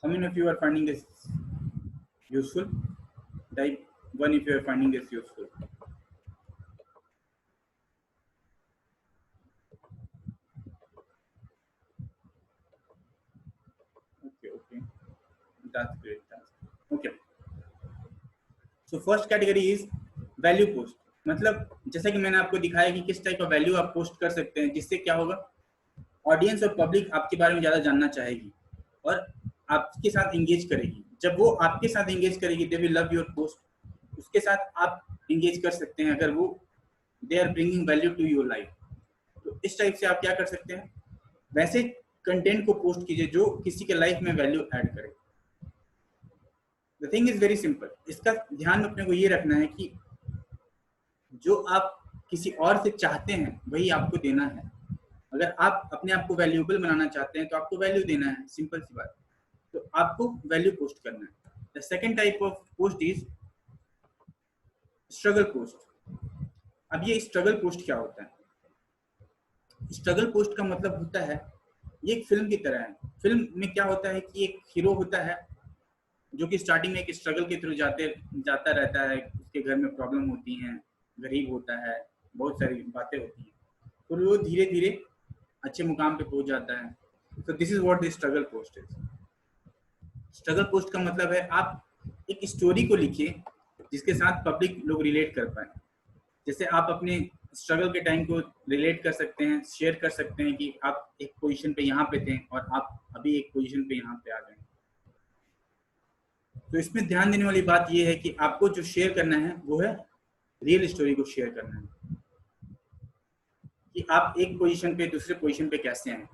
how many of you are finding this useful? Type 1 if you are finding this useful. Okay, that's great. Okay, so first category is value post। मतलब जैसा कि मैंने आपको दिखाया कि किस टाइप का वैल्यू आप पोस्ट कर सकते हैं, जिससे क्या होगा, ऑडियंस और पब्लिक आपके बारे में ज्यादा जानना चाहेगी और आपके साथ एंगेज करेगी। जब वो आपके साथ एंगेज करेगी, they will love your post. उसके साथ आप एंगेज कर सकते हैं अगर वो they are bringing value to your life. तो इस टाइप से आप क्या कर सकते हैं, वैसे कंटेंट को पोस्ट कीजिए जो किसी के लाइफ में वैल्यू ऐड करे। The thing is very simple. इसका ध्यान अपने को ये रखना है कि जो आप किसी और से चाहते हैं वही आपको देना है। अगर आप अपने आप को वैल्यूएबल बनाना चाहते हैं तो आपको वैल्यू देना है, सिंपल सी बात। तो आपको वैल्यू पोस्ट करना है। The second type of post is struggle post. अब ये स्ट्रगल पोस्ट क्या होता है? स्ट्रगल पोस्ट का मतलब होता है, ये एक फिल्म की तरह है। फिल्म में क्या होता है कि एक हीरो होता है जो कि स्टार्टिंग में एक स्ट्रगल के थ्रू जाता रहता है। उसके घर में प्रॉब्लम होती हैं, गरीब होता है, बहुत सारी बातें होती हैं, तो वो धीरे धीरे अच्छे मुकाम पे पहुंच जाता है। तो this is what the struggle post is. Struggle post का मतलब है आप एक स्टोरी को लिखिए जिसके साथ पब्लिक लोग रिलेट कर पाए। जैसे आप अपने स्ट्रगल के टाइम को रिलेट कर सकते हैं, शेयर कर सकते हैं कि आप एक पोजीशन पे यहाँ पे थे और आप अभी एक पोजीशन पे यहाँ पे आ गए। तो इसमें ध्यान देने वाली बात यह है कि आपको जो शेयर करना है वो है रियल स्टोरी को शेयर करना है, कि आप एक पोजीशन पे दूसरे पोजीशन पे कैसे आए।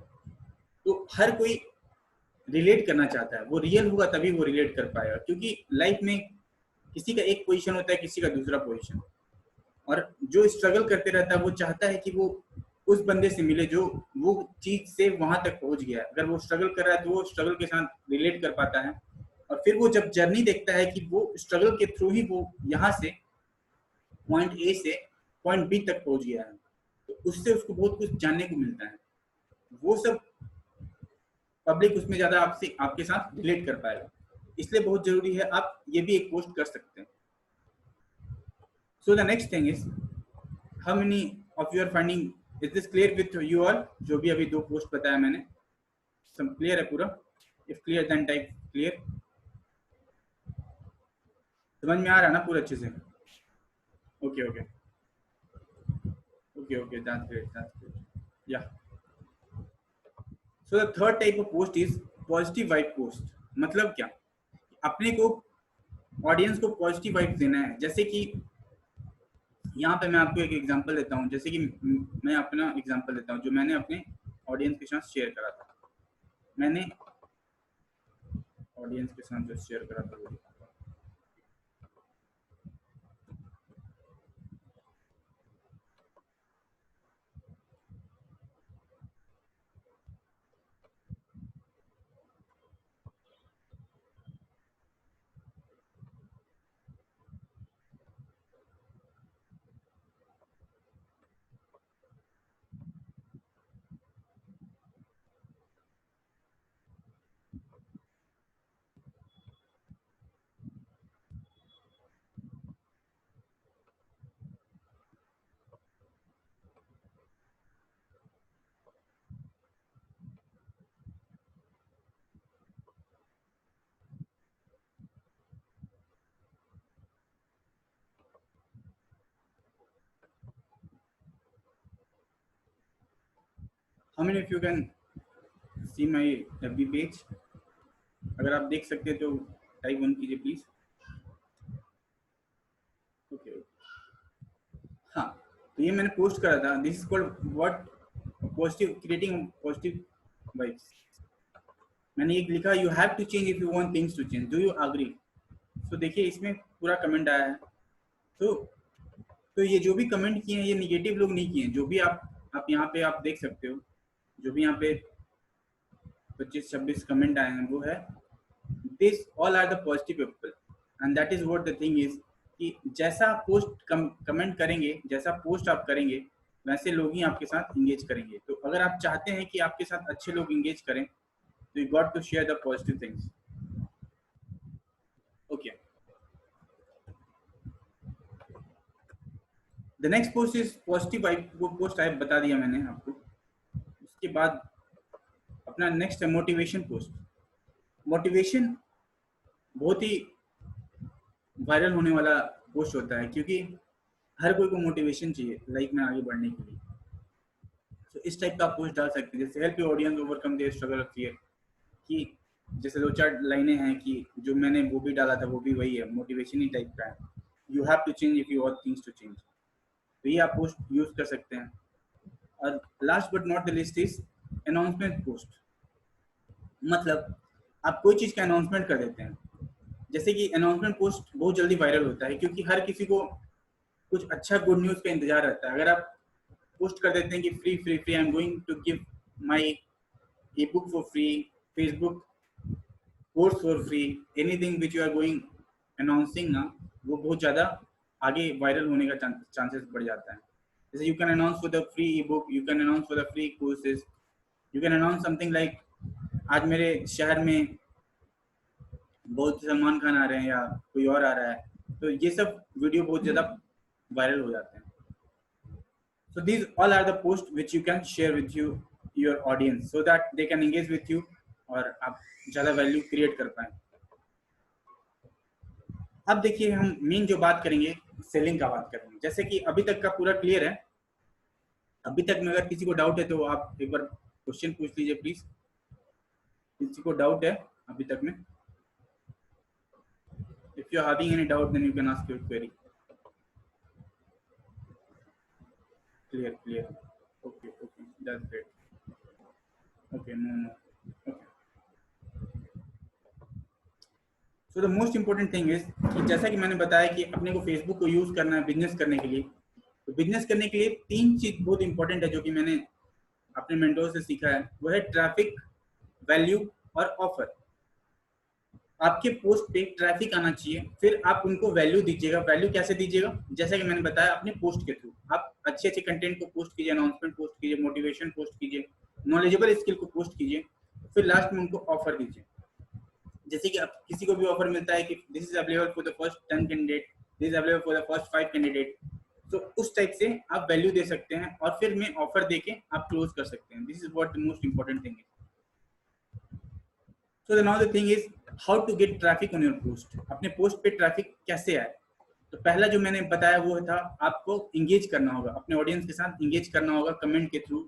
तो हर कोई रिलेट करना चाहता है, वो रियल होगा तभी वो रिलेट कर पाएगा, क्योंकि लाइफ में किसी का एक पोजीशन होता है, किसी का दूसरा पोजीशन, और जो स्ट्रगल करते रहता है वो चाहता है कि वो उस बंदे से मिले जो वो चीज से वहां तक पहुंच गया है। अगर वो स्ट्रगल कर रहा है तो वो स्ट्रगल के साथ रिलेट कर पाता है, और फिर वो जब जर्नी देखता है कि वो स्ट्रगल के थ्रू ही वो यहाँ से पॉइंट ए से पॉइंट बी तक पहुंच गया है, तो उससे उसको बहुत कुछ जानने को मिलता है। वो सब पब्लिक उसमें ज्यादा आपसे आपके साथ रिलेट कर पाएगा, इसलिए बहुत जरूरी है आप ये भी एक पोस्ट कर सकते हैं। So the next thing is how many of you are finding, is this clear with you all? जो भी अभी 2 पोस्ट बताया मैंने, सब क्लियर है पूरा? If clear then type clear. समझ में आ रहा है ना पूरा अच्छे से? Okay okay okay okay, that's great yeah. So the third type of post is positive vibe post. मतलब क्या? अपने को ऑडियंस को पॉजिटिव वाइब देना है। जैसे कि यहाँ पे मैं आपको एक एग्जांपल देता हूँ, जैसे कि मैं अपना एग्जांपल देता हूँ जो मैंने अपने ऑडियंस के साथ शेयर करा था। मैंने ऑडियंस के साथ जो शेयर करा था वो, how many of you can see my FB page? अगर आप देख सकते हैं तो टाइप 1 कीजिए प्लीज। ओके, हाँ, तो ये मैंने पोस्ट करा था। This is called what positive, creating positive vibes. मैंने एक लिखा, you have to change if you want things to change, do you agree? तो देखिए इसमें पूरा कमेंट आया है। तो ये जो भी कमेंट किए हैं ये निगेटिव लोग नहीं किए हैं। जो भी आप यहाँ पे आप देख सकते हो, जो भी यहाँ पे 25-26 कमेंट आए हैं वो है this all are the positive people and that is what the thing is, कि जैसा पोस्ट कमेंट करेंगे, जैसा पोस्ट आप करेंगे वैसे लोग ही आपके साथ इंगेज करेंगे। तो अगर आप चाहते हैं कि आपके साथ अच्छे लोग इंगेज करें तो you got to share the positive things. Okay, the next post is positive vibe. वो पोस्ट टाइप बता दिया मैंने आपको। उसके बाद अपना नेक्स्ट है मोटिवेशन पोस्ट। मोटिवेशन बहुत ही वायरल होने वाला पोस्ट होता है, क्योंकि हर कोई को मोटिवेशन चाहिए लाइफ में आगे बढ़ने के लिए। तो इस टाइप का आप पोस्ट डाल सकते हैं, जैसे help your audience overcome their struggle of fear, कि जैसे 2-4 लाइनें हैं कि जो मैंने वो भी डाला था वो भी वही है, मोटिवेशन ही टाइप का है। You have to change if you want things to change. तो ये आप पोस्ट यूज कर सकते हैं। और last but not the list is announcement post. मतलब आप कोई चीज़ का अनाउंसमेंट कर देते हैं। जैसे कि अनाउंसमेंट पोस्ट बहुत जल्दी वायरल होता है, क्योंकि हर किसी को कुछ अच्छा गुड न्यूज़ का इंतजार रहता है। अगर आप पोस्ट कर देते हैं कि free free free, I am going to give my e book for free, Facebook course for free, anything which you are going announcing ना, वो बहुत ज़्यादा आगे वायरल होने का चांसेस बढ़ जाता है। जैसे you can announce for the free E book, you can announce for the free courses, you can announce something like आज मेरे शहर में बहुत सलमान खान आ रहे हैं या कोई और आ रहा है, तो ये सब वीडियो बहुत ज़्यादा वायरल हो जाते हैं। So these all are the posts which you can share with your audience so that they can engage with you और आप ज़्यादा वैल्यू क्रिएट कर पाएं। अब देखिए हम मेन जो बात करेंगे सेलिंग का बात करेंगे। जैसे कि अभी तक का पूरा क्लियर है अभी तक में अगर किसी को डाउट है तो आप एक बार क्वेश्चन पूछ लीजिए प्लीज। किसी को डाउट है अभी तक में? If you are having any doubt, then you can ask your query. Clear, clear. Okay, okay, that's great. Okay, no. Okay. So the most important thing is कि जैसा कि मैंने बताया कि अपने को फेसबुक को यूज करना है बिजनेस करने के लिए। तो बिजनेस करने के लिए 3 चीज बहुत इंपॉर्टेंट है जो कि मैंने अपने मेंटोर से सीखा है। वो है ट्रैफिक, वैल्यू और ऑफर। आपके पोस्ट पे ट्रैफिक आना चाहिए, फिर आप उनको वैल्यू दीजिएगा। वैल्यू कैसे दीजिएगा? जैसा कि मैंने बताया, अपने पोस्ट के थ्रू आप अच्छे अच्छे कंटेंट को पोस्ट कीजिए, अनाउंसमेंट पोस्ट कीजिए, मोटिवेशन पोस्ट कीजिए, नॉलेजेबल स्किल को पोस्ट कीजिए, फिर लास्ट में उनको ऑफर दीजिए। जैसे कि आप किसी को भी ऑफर मिलता है कि this is available for the first 10 candidate, this is available for the first 5 candidate, तो उस टाइप से आप वैल्यू दे सकते हैं और फिर में ऑफर देके आप क्लोज कर सकते हैं। This is what the most important thing is. So now the thing is how to get traffic on your post. अपने पोस्ट पे ट्रैफिक कैसे आए? तो पहला जो मैंने बताया वो था आपको इंगेज करना होगा, अपने ऑडियंस के साथ इंगेज करना होगा कमेंट के थ्रू,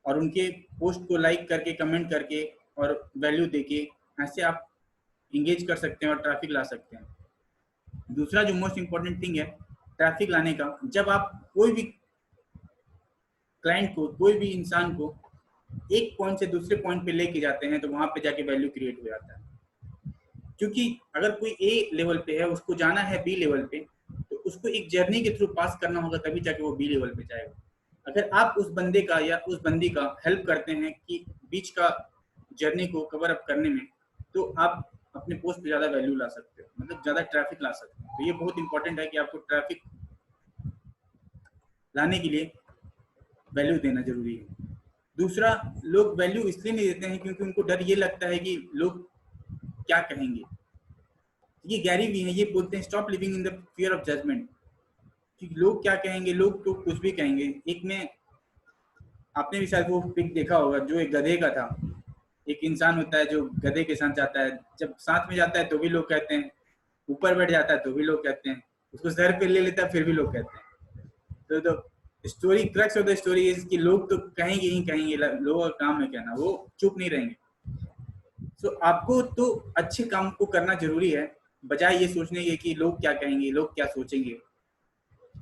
और उनके पोस्ट को लाइक करके, कमेंट करके और वैल्यू देके ऐसे आप इंगेज कर सकते हैं और ट्रैफिक ला सकते हैं। दूसरा जो मोस्ट इंपॉर्टेंट थिंग है ट्रैफिक लाने का, जब आप कोई भी क्लाइंट को, कोई भी इंसान को एक पॉइंट से दूसरे पॉइंट पे लेके जाते हैं तो वहां पे जाके वैल्यू क्रिएट हो जाता है। क्योंकि अगर कोई ए लेवल पे है, उसको जाना है बी लेवल पे, तो उसको एक जर्नी के थ्रू पास करना होगा, तभी जाके वो बी लेवल पे जाएगा। अगर आप उस बंदे का या उस बंदी का हेल्प करते हैं कि बीच का जर्नी को कवर अप करने में, तो आप अपने पोस्ट पे ज्यादा वैल्यू ला सकते हो, मतलब ज्यादा ट्रैफिक ला सकते हो। तो ये बहुत इंपॉर्टेंट है कि आपको ट्रैफिक लाने के लिए वैल्यू देना जरूरी है। दूसरा, लोग वैल्यू इसलिए नहीं देते हैं क्योंकि उनको डर ये लगता है कि लोग क्या कहेंगे। ये गैरी वी है, ये बोलते हैं stop living in the fear of judgment, कि लोग क्या कहेंगे, लोग तो कुछ भी कहेंगे। एक में आपने भी शायद वो पिक देखा होगा जो एक गधे का था। एक इंसान होता है जो गधे के साथ जाता है, जब साथ में जाता है तो भी लोग कहते हैं, ऊपर बैठ जाता है तो भी लोग कहते हैं, उसको सर पे ले लेता है फिर भी लोग कहते हैं। तो story, crux of the story is कि लोग तो कहेंगे ही कहेंगे, लोगों का काम है कहना, वो चुप नहीं रहेंगे। सो आपको तो अच्छे काम को करना जरूरी है, बजाय ये सोचने के कि लोग क्या कहेंगे, लोग क्या सोचेंगे।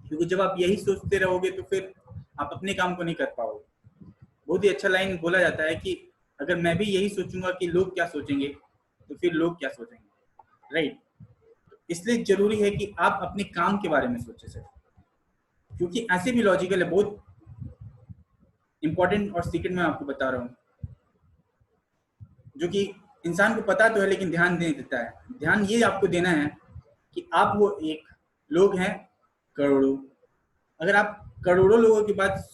क्योंकि जब आप यही सोचते रहोगे तो फिर आप अपने काम को नहीं कर पाओगे। बहुत ही अच्छा लाइन बोला जाता है कि अगर मैं भी यही सोचूंगा कि लोग क्या सोचेंगे तो फिर लोग क्या सोचेंगे, राइट? इसलिए जरूरी है कि आप अपने काम के बारे में सोचें सर, क्योंकि ऐसे भी लॉजिकल है, बहुत इंपॉर्टेंट और सीक्रेट मैं आपको बता रहा हूँ, जो कि इंसान को पता तो है लेकिन ध्यान नहीं देता है। ध्यान ये आपको देना है कि आप वो एक, लोग हैं करोड़ों। अगर आप करोड़ों लोगों की बात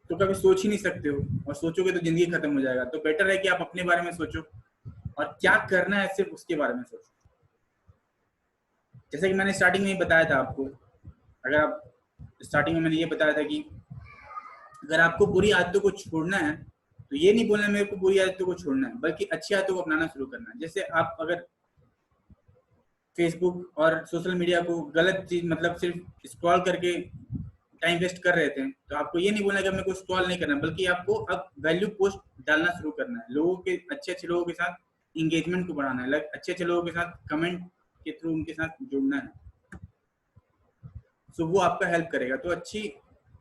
तो कभी सोच ही नहीं सकते हो, और सोचोगे तो जिंदगी खत्म हो जाएगा। तो बेटर है कि आप अपने बारे में सोचो और क्या करना है सिर्फ उसके बारे में सोचो। जैसे कि मैंने स्टार्टिंग में ही बताया था आपको, अगर आप स्टार्टिंग में मैंने ये बताया था कि अगर आपको बुरी आदतों को छोड़ना है तो ये नहीं बोलना मेरे को बुरी आदतों को छोड़ना है, बल्कि अच्छी आदतों को अपनाना शुरू करना है। जैसे आप अगर फेसबुक और सोशल मीडिया को गलत चीज, मतलब सिर्फ स्क्रॉल करके टाइम वेस्ट कर रहे थे, तो आपको ये नहीं बोलना कि अपने को स्क्रॉल नहीं करना, बल्कि आपको अब वैल्यू पोस्ट डालना शुरू करना है। लोगों के, अच्छे अच्छे लोगों के साथ इंगेजमेंट को बढ़ाना है, अच्छे अच्छे लोगों के साथ कमेंट के थ्रू उनके साथ जुड़ना है। सो वो आपका हेल्प करेगा। तो अच्छी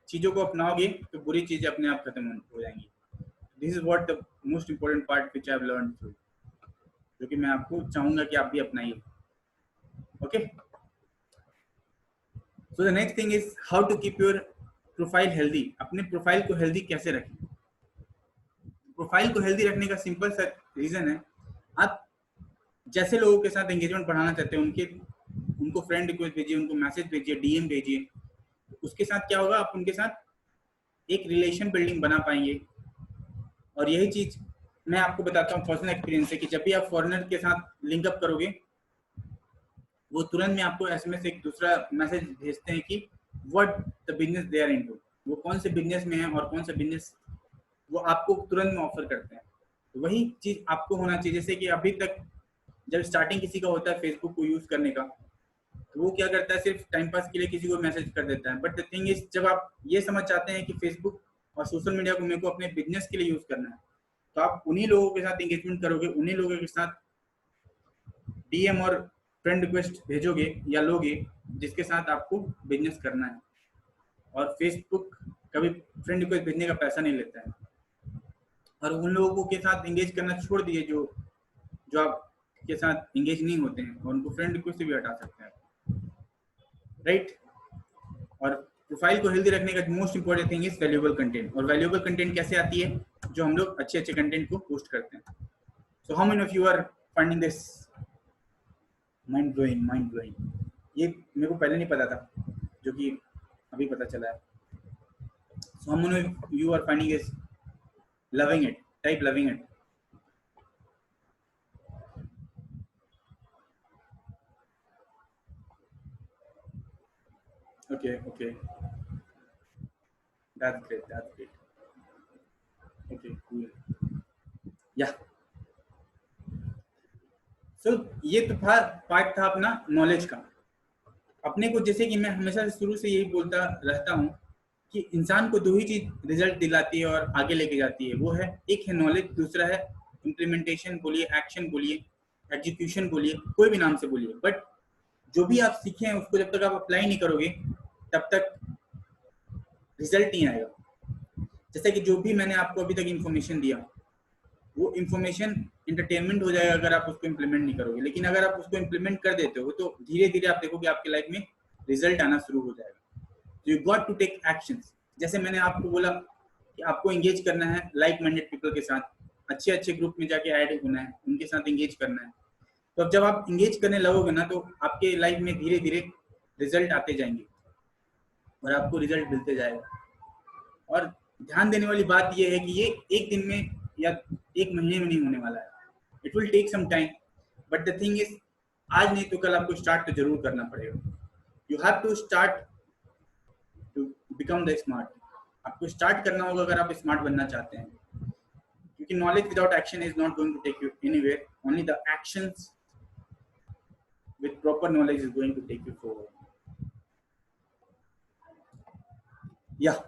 चीजों को अपनाओगे तो बुरी चीजें अपने आप खत्म हो जाएंगी। This is what the most important part which I have learned through, जो कि मैं आपको चाहूंगा कि आप भी अपनाइए। Okay, so the next thing is how to keep your profile healthy. अपने प्रोफाइल को हेल्दी कैसे रखें? प्रोफाइल को हेल्दी रखने का सिंपल सा रीजन है, आप जैसे लोगों के साथ एंगेजमेंट बढ़ाना चाहते हैं, उनको फ्रेंड रिक्वेस्ट भेजिए, उनको मैसेज भेजिए, डीएम भेजिए। उसके साथ क्या होगा, आप उनके साथ एक रिलेशन बिल्डिंग बना पाएंगे। और यही चीज मैं आपको बताता हूँ पर्सनल एक्सपीरियंस से, कि जब भी आप फॉरेनर के साथ लिंकअप करोगे, वो तुरंत में आपको एसएमएस एक दूसरा मैसेज भेजते हैं कि what the business they are into, वो कौन से बिजनेस में है और कौन सा बिजनेस वो आपको तुरंत में ऑफर करते हैं। तो वही चीज आपको होना चाहिए। जैसे कि अभी तक जब स्टार्टिंग किसी का होता है फेसबुक को यूज करने का, तो वो क्या करता है, सिर्फ टाइम पास के लिए किसी को मैसेज कर देता है। बट द थिंग इज, जब आप ये समझ चाहते हैं कि फेसबुक और सोशल मीडिया को मेरे को अपने बिजनेस के लिए यूज करना है, तो आप उन्हीं लोगों के साथ एंगेजमेंट करोगे, उन्हीं लोगों के साथ डीएम और फ्रेंड रिक्वेस्ट भेजोगे या लोगे जिसके साथ आपको बिजनेस करना है। और फेसबुक कभी फ्रेंड रिक्वेस्ट भेजने का पैसा नहीं लेता है। और उन लोगों के साथ एंगेज करना छोड़ दिए जो जो आपके साथ एंगेज नहीं होते हैं, और उनको फ्रेंड रिक्वेस्ट से भी हटा सकते हैं, राइट। और प्रोफाइल को हेल्दी रखने का most important thing is valuable content. और वैल्यूएबल कंटेंट कैसे आती है? जो हम लोग अच्छे अच्छे कंटेंट को पोस्ट करते हैं। So how many of you are finding this mind blowing? ये मेरे को पहले नहीं पता था, जो कि अभी पता चला है। So how many of you are finding this loving it? Type loving it. Okay, that's great. Okay, cool. Yeah. So ये तो पार्ट था अपना नॉलेज का। अपने को, जैसे कि मैं हमेशा शुरू से यही बोलता रहता हूँ कि इंसान को दो ही चीज रिजल्ट दिलाती है और आगे लेके जाती है। वो है, एक है नॉलेज, दूसरा है इम्प्लीमेंटेशन बोलिए, एक्शन बोलिए, एग्जीक्यूशन बोलिए, कोई भी नाम से बोलिए। बट जो भी आप सीखे हैं उसको जब तक आप अप्लाई नहीं करोगे तब तक रिजल्ट नहीं आएगा। जैसे कि जो भी मैंने आपको अभी तक इन्फॉर्मेशन दिया, वो इन्फॉर्मेशन एंटरटेनमेंट हो जाएगा अगर आप उसको इम्प्लीमेंट नहीं करोगे। लेकिन अगर आप उसको इम्प्लीमेंट कर देते हो तो धीरे धीरे आप देखोगे आपकी लाइफ में रिजल्ट आना शुरू हो जाएगा। You got to take actions. जैसे मैंने आपको बोला कि आपको एंगेज करना है लाइक माइंडेड पीपल के साथ, अच्छे अच्छे ग्रुप में जाके ऐड होना है, उनके साथ एंगेज करना है। तो अब जब आप एंगेज करने लगोगे ना, तो आपके लाइफ में धीरे धीरे रिजल्ट आते जाएंगे और आपको रिजल्ट मिलते जाएगा। और ध्यान देने वाली बात यह है कि ये एक दिन में या एक महीने में नहीं होने वाला है। It will take some time, but the thing is, आज नहीं तो कल आपको स्टार्ट तो जरूर करना पड़ेगा। You have to start to become the smart. आपको स्टार्ट करना होगा अगर आप स्मार्ट बनना चाहते हैं, क्योंकि knowledge without action is not going to take you anywhere. Only the actions with proper knowledge is going to take you forward. Yeah.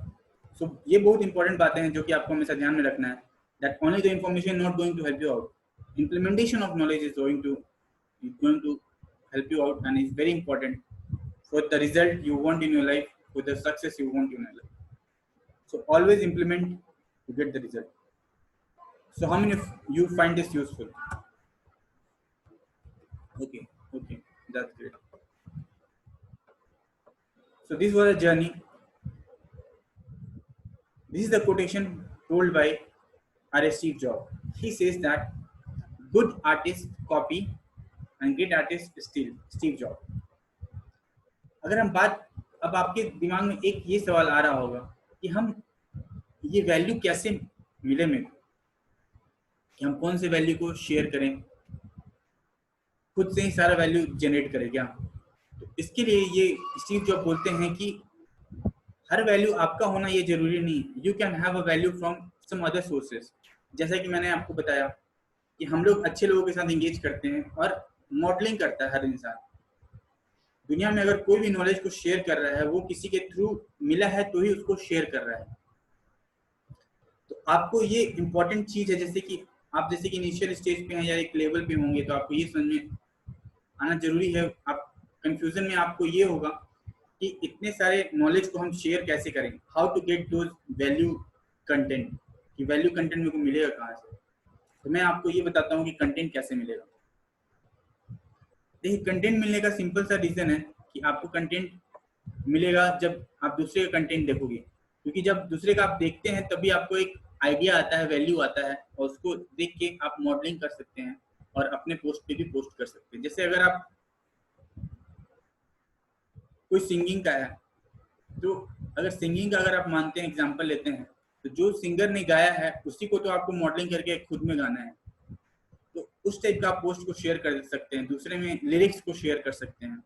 So ये बहुत इंपॉर्टेंट बातें हैं जो कि आपको हमेशा ध्यान में रखना है। That only the information not going to help you out. Implementation of knowledge is going to help you out and is very important for the result you want in your life, for the success you want in your life. So always implement to get the result. So how many of you find this useful? Okay, that's great. So this was a journey. This is the quotation told by R.S. Steve Jobs. He says that good artists copy and great artists steal. Steve Jobs. अगर हम बात, अब आपके दिमाग में एक ये सवाल आ रहा होगा कि हम ये वैल्यू कैसे मिले मेरे को, कि हम कौन से वैल्यू को शेयर करें, खुद से ही सारा वैल्यू जनरेट करें क्या? तो इसके लिए ये स्टीव जॉब बोलते हैं कि हर वैल्यू आपका होना ये जरूरी नहीं। You can have a value from some other sources. जैसा कि मैंने आपको बताया कि हम लोग अच्छे लोगों के साथ एंगेज करते हैं और मॉडलिंग करता है हर इंसान। दुनिया में अगर कोई भी नॉलेज को शेयर कर रहा है, वो किसी के थ्रू मिला है तो ही उसको शेयर कर रहा है। तो आपको ये इंपॉर्टेंट चीज है, जैसे कि आप जैसे कि इनिशियल स्टेज पे हैं या एक लेवल पे होंगे, तो आपको ये समझ में आना जरूरी है। आप कंफ्यूजन में आपको ये होगा कि इतने सारे नॉलेज को हम शेयर कैसे करें, how to get those value content, कि वैल्यू कंटेंट मेरे को मिलेगा कहाँ से। तो मैं आपको ये बताता हूँ कि कंटेंट कैसे मिलेगा। देखिए, कंटेंट मिलने का सिंपल सा रीजन है कि आपको कंटेंट मिलेगा जब आप दूसरे का कंटेंट देखोगे, क्योंकि जब दूसरे का आप देखते हैं तभी आपको एक आइडिया आता है, वैल्यू आता है, और उसको देख के आप मॉडलिंग कर सकते हैं और अपने पोस्ट पे भी पोस्ट कर सकते हैं। जैसे अगर आप कोई सिंगिंग का है, तो अगर सिंगिंग का अगर आप मानते हैं, एग्जांपल लेते हैं, तो जो सिंगर ने गाया है उसी को तो आपको मॉडलिंग करके खुद में गाना है, तो उस टाइप का आप पोस्ट को शेयर कर सकते हैं, दूसरे में लिरिक्स को शेयर कर सकते हैं,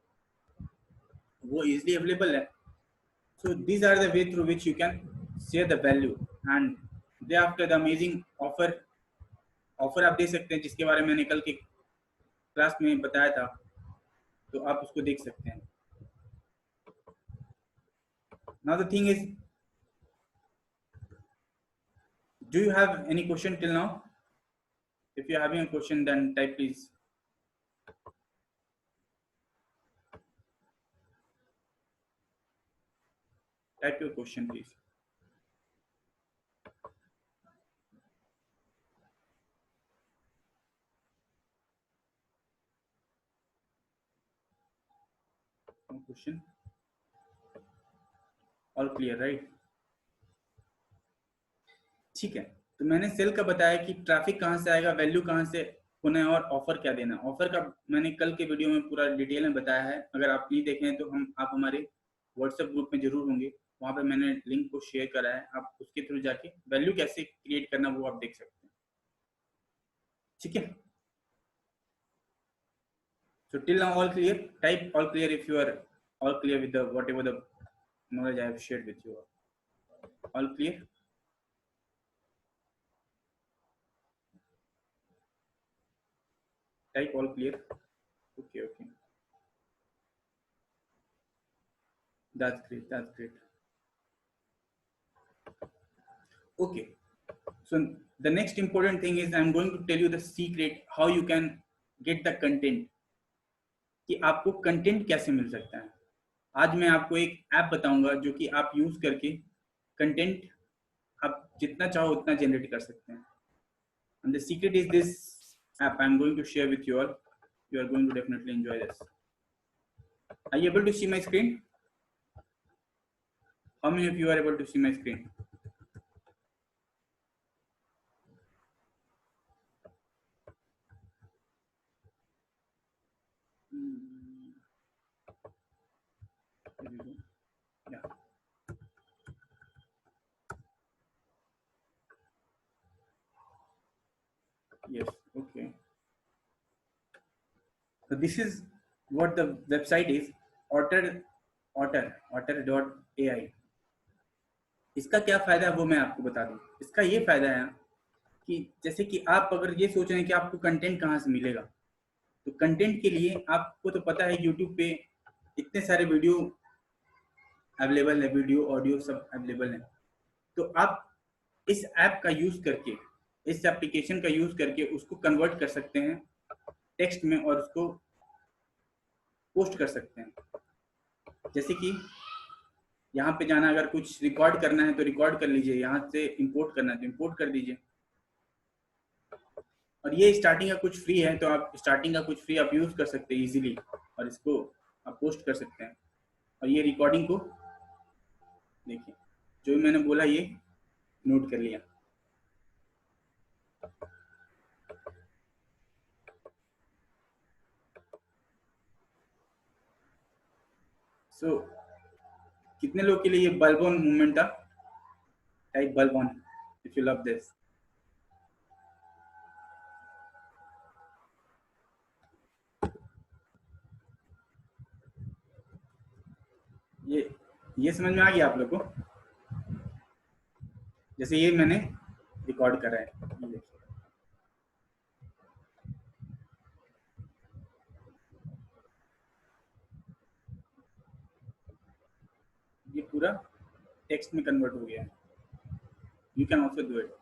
वो इजीली अवेलेबल है। So these are the way through which you can share the value, and thereafter the amazing offer आप दे सकते हैं, जिसके बारे में मैंने कल के क्लास में बताया था, तो आप उसको देख सकते हैं। Now the thing is, do you have any question till now? If you're having a question, then type please. Type your question, please. No question. All clear, right? ठीक है, तो मैंने सेल का बताया कि ट्रैफिक कहाँ से आएगा, वैल्यू कहाँ से होना है और ऑफर क्या देना है। ऑफर का मैंने कल के वीडियो में पूरा डिटेल में बताया है, अगर आप नहीं देखे हैं तो आप हमारे व्हाट्सएप ग्रुप में जरूर होंगे, वहां पे मैंने लिंक को शेयर करा है, आप उसके थ्रू जाके वैल्यू कैसे क्रिएट करना वो आप देख सकते हैं। ठीक है, so till now all clear? Type all clear if you are all clear with the whatever the knowledge I have shared with you. All clear? Type all clear. Okay, okay. That's great. That's great. Okay. So the next important thing is I'm going to tell you the secret how you can get the content. कि आपको content कैसे मिल सकता है। आज मैं आपको एक app बताऊंगा जो कि आप यूज करके कंटेंट आप जितना चाहो उतना जनरेट कर सकते हैं। And the secret is this app I'm going to share with you all. You are going to definitely enjoy this. Are you able to see my screen? How many of you are able to see my screen? Yeah. Yes. Okay. So this is what the website is. Otter.ai. इसका क्या फायदा है वो मैं आपको बता दूं। इसका ये फायदा है कि जैसे कि आप अगर ये सोच रहे हैं कि आपको कंटेंट कहाँ से मिलेगा, तो कंटेंट के लिए आपको तो पता है यूट्यूब पे इतने सारे वीडियो अवेलेबल है, वीडियो ऑडियो सब अवेलेबल है। तो आप इस ऐप का यूज करके, इस एप्लीकेशन का यूज करके उसको कन्वर्ट कर सकते हैं टेक्स्ट में और उसको पोस्ट कर सकते हैं। जैसे कि यहाँ पे जाना, अगर कुछ रिकॉर्ड करना है तो रिकॉर्ड कर लीजिए, यहाँ से इंपोर्ट करना है तो इंपोर्ट कर दीजिए। और ये स्टार्टिंग का कुछ फ्री है, तो आप स्टार्टिंग का कुछ फ्री आप यूज कर सकते हैं इजीली, और इसको आप पोस्ट कर सकते हैं। और ये रिकॉर्डिंग को देखिए, जो भी मैंने बोला ये नोट कर लिया। सो कितने लोग के लिए ये बल्ब ऑन मूवमेंट था? Type bulb on if you love this. ये समझ में आ गया आप लोग को? जैसे ये मैंने रिकॉर्ड करा है, ये पूरा टेक्स्ट में कन्वर्ट हो गया है। You can also do it.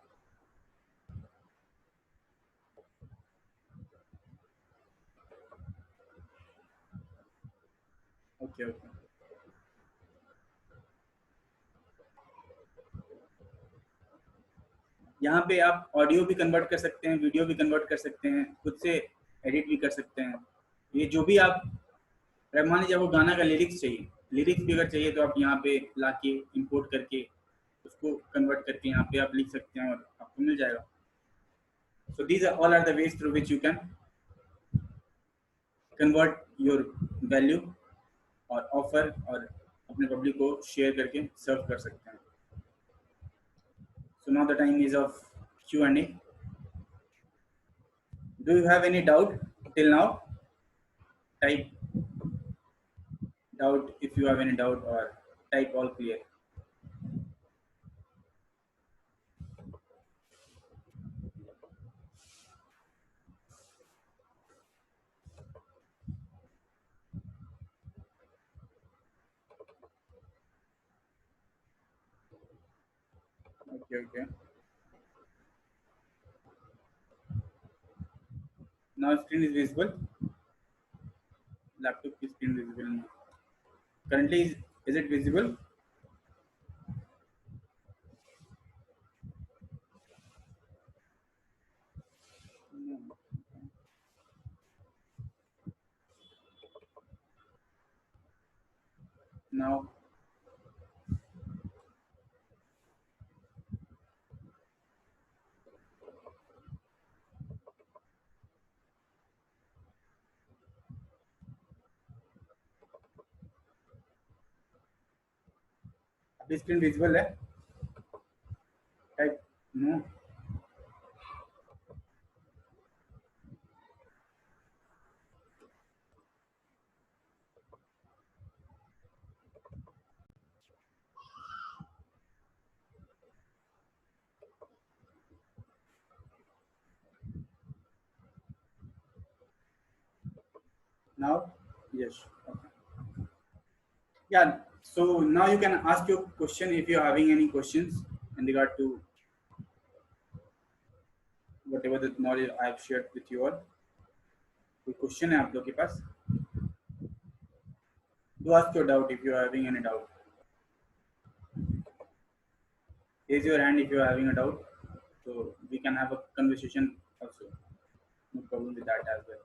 Okay okay. यहाँ पे आप ऑडियो भी कन्वर्ट कर सकते हैं, वीडियो भी कन्वर्ट कर सकते हैं, खुद से एडिट भी कर सकते हैं। ये जो भी आप, मान लीजिए आपको गाना का लिरिक्स चाहिए, लिरिक्स भी अगर चाहिए तो आप यहाँ पे लाके इंपोर्ट करके उसको कन्वर्ट करके यहाँ पे आप लिख सकते हैं और आपको मिल जाएगा। So these all are the ways through which you can convert your value और ऑफर और अपने पब्लिक को शेयर करके सर्व कर सकते हैं। So now the time is of Q&A. Do you have any doubt till now? Type doubt if you have any doubt, or type all clear. Okay, okay. Now screen is visible. Laptop is screen visible now. Currently, is it visible? No. Now, अभी screen visible है? Type no. Now, yes. Okay. Yeah. So now you can ask your question if you're having any questions in regard to whatever the knowledge I've shared with you all. कोई question है आप लोग के पास? Do ask your doubt if you are having any doubt. Raise your hand if you are having a doubt, so we can have a conversation also. No problem with that as well.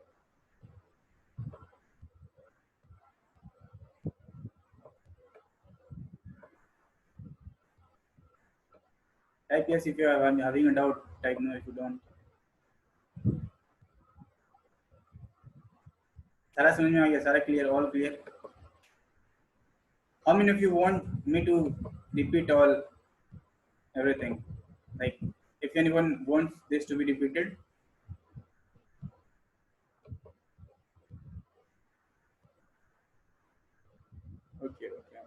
Type yes if you are having a doubt. Type no if you don't. सारा समझ में आ गया? सारा clear? All clear? How many of you want me to repeat all everything? Like, if anyone wants this to be repeated, okay, okay,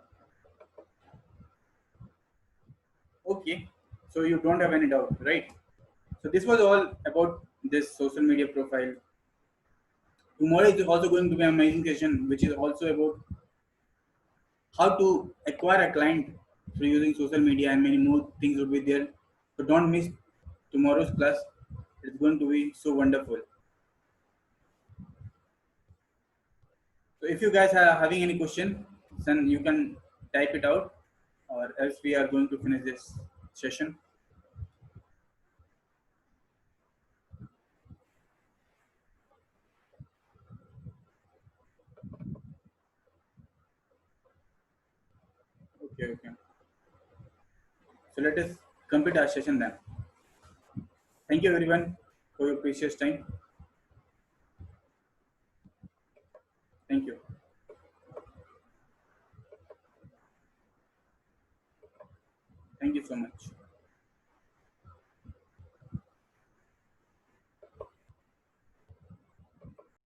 okay. So you don't have any doubt, right? So this was all about this social media profile. Tomorrow is also going to be an amazing session, which is also about how to acquire a client through using social media, and many more things will be there. So don't miss tomorrow's class. It's going to be so wonderful. So if you guys are having any question, then you can type it out, or else we are going to finish this session. Okay, okay. So let us complete our session then. Thank you everyone for your precious time. Thank you. Thank you so much.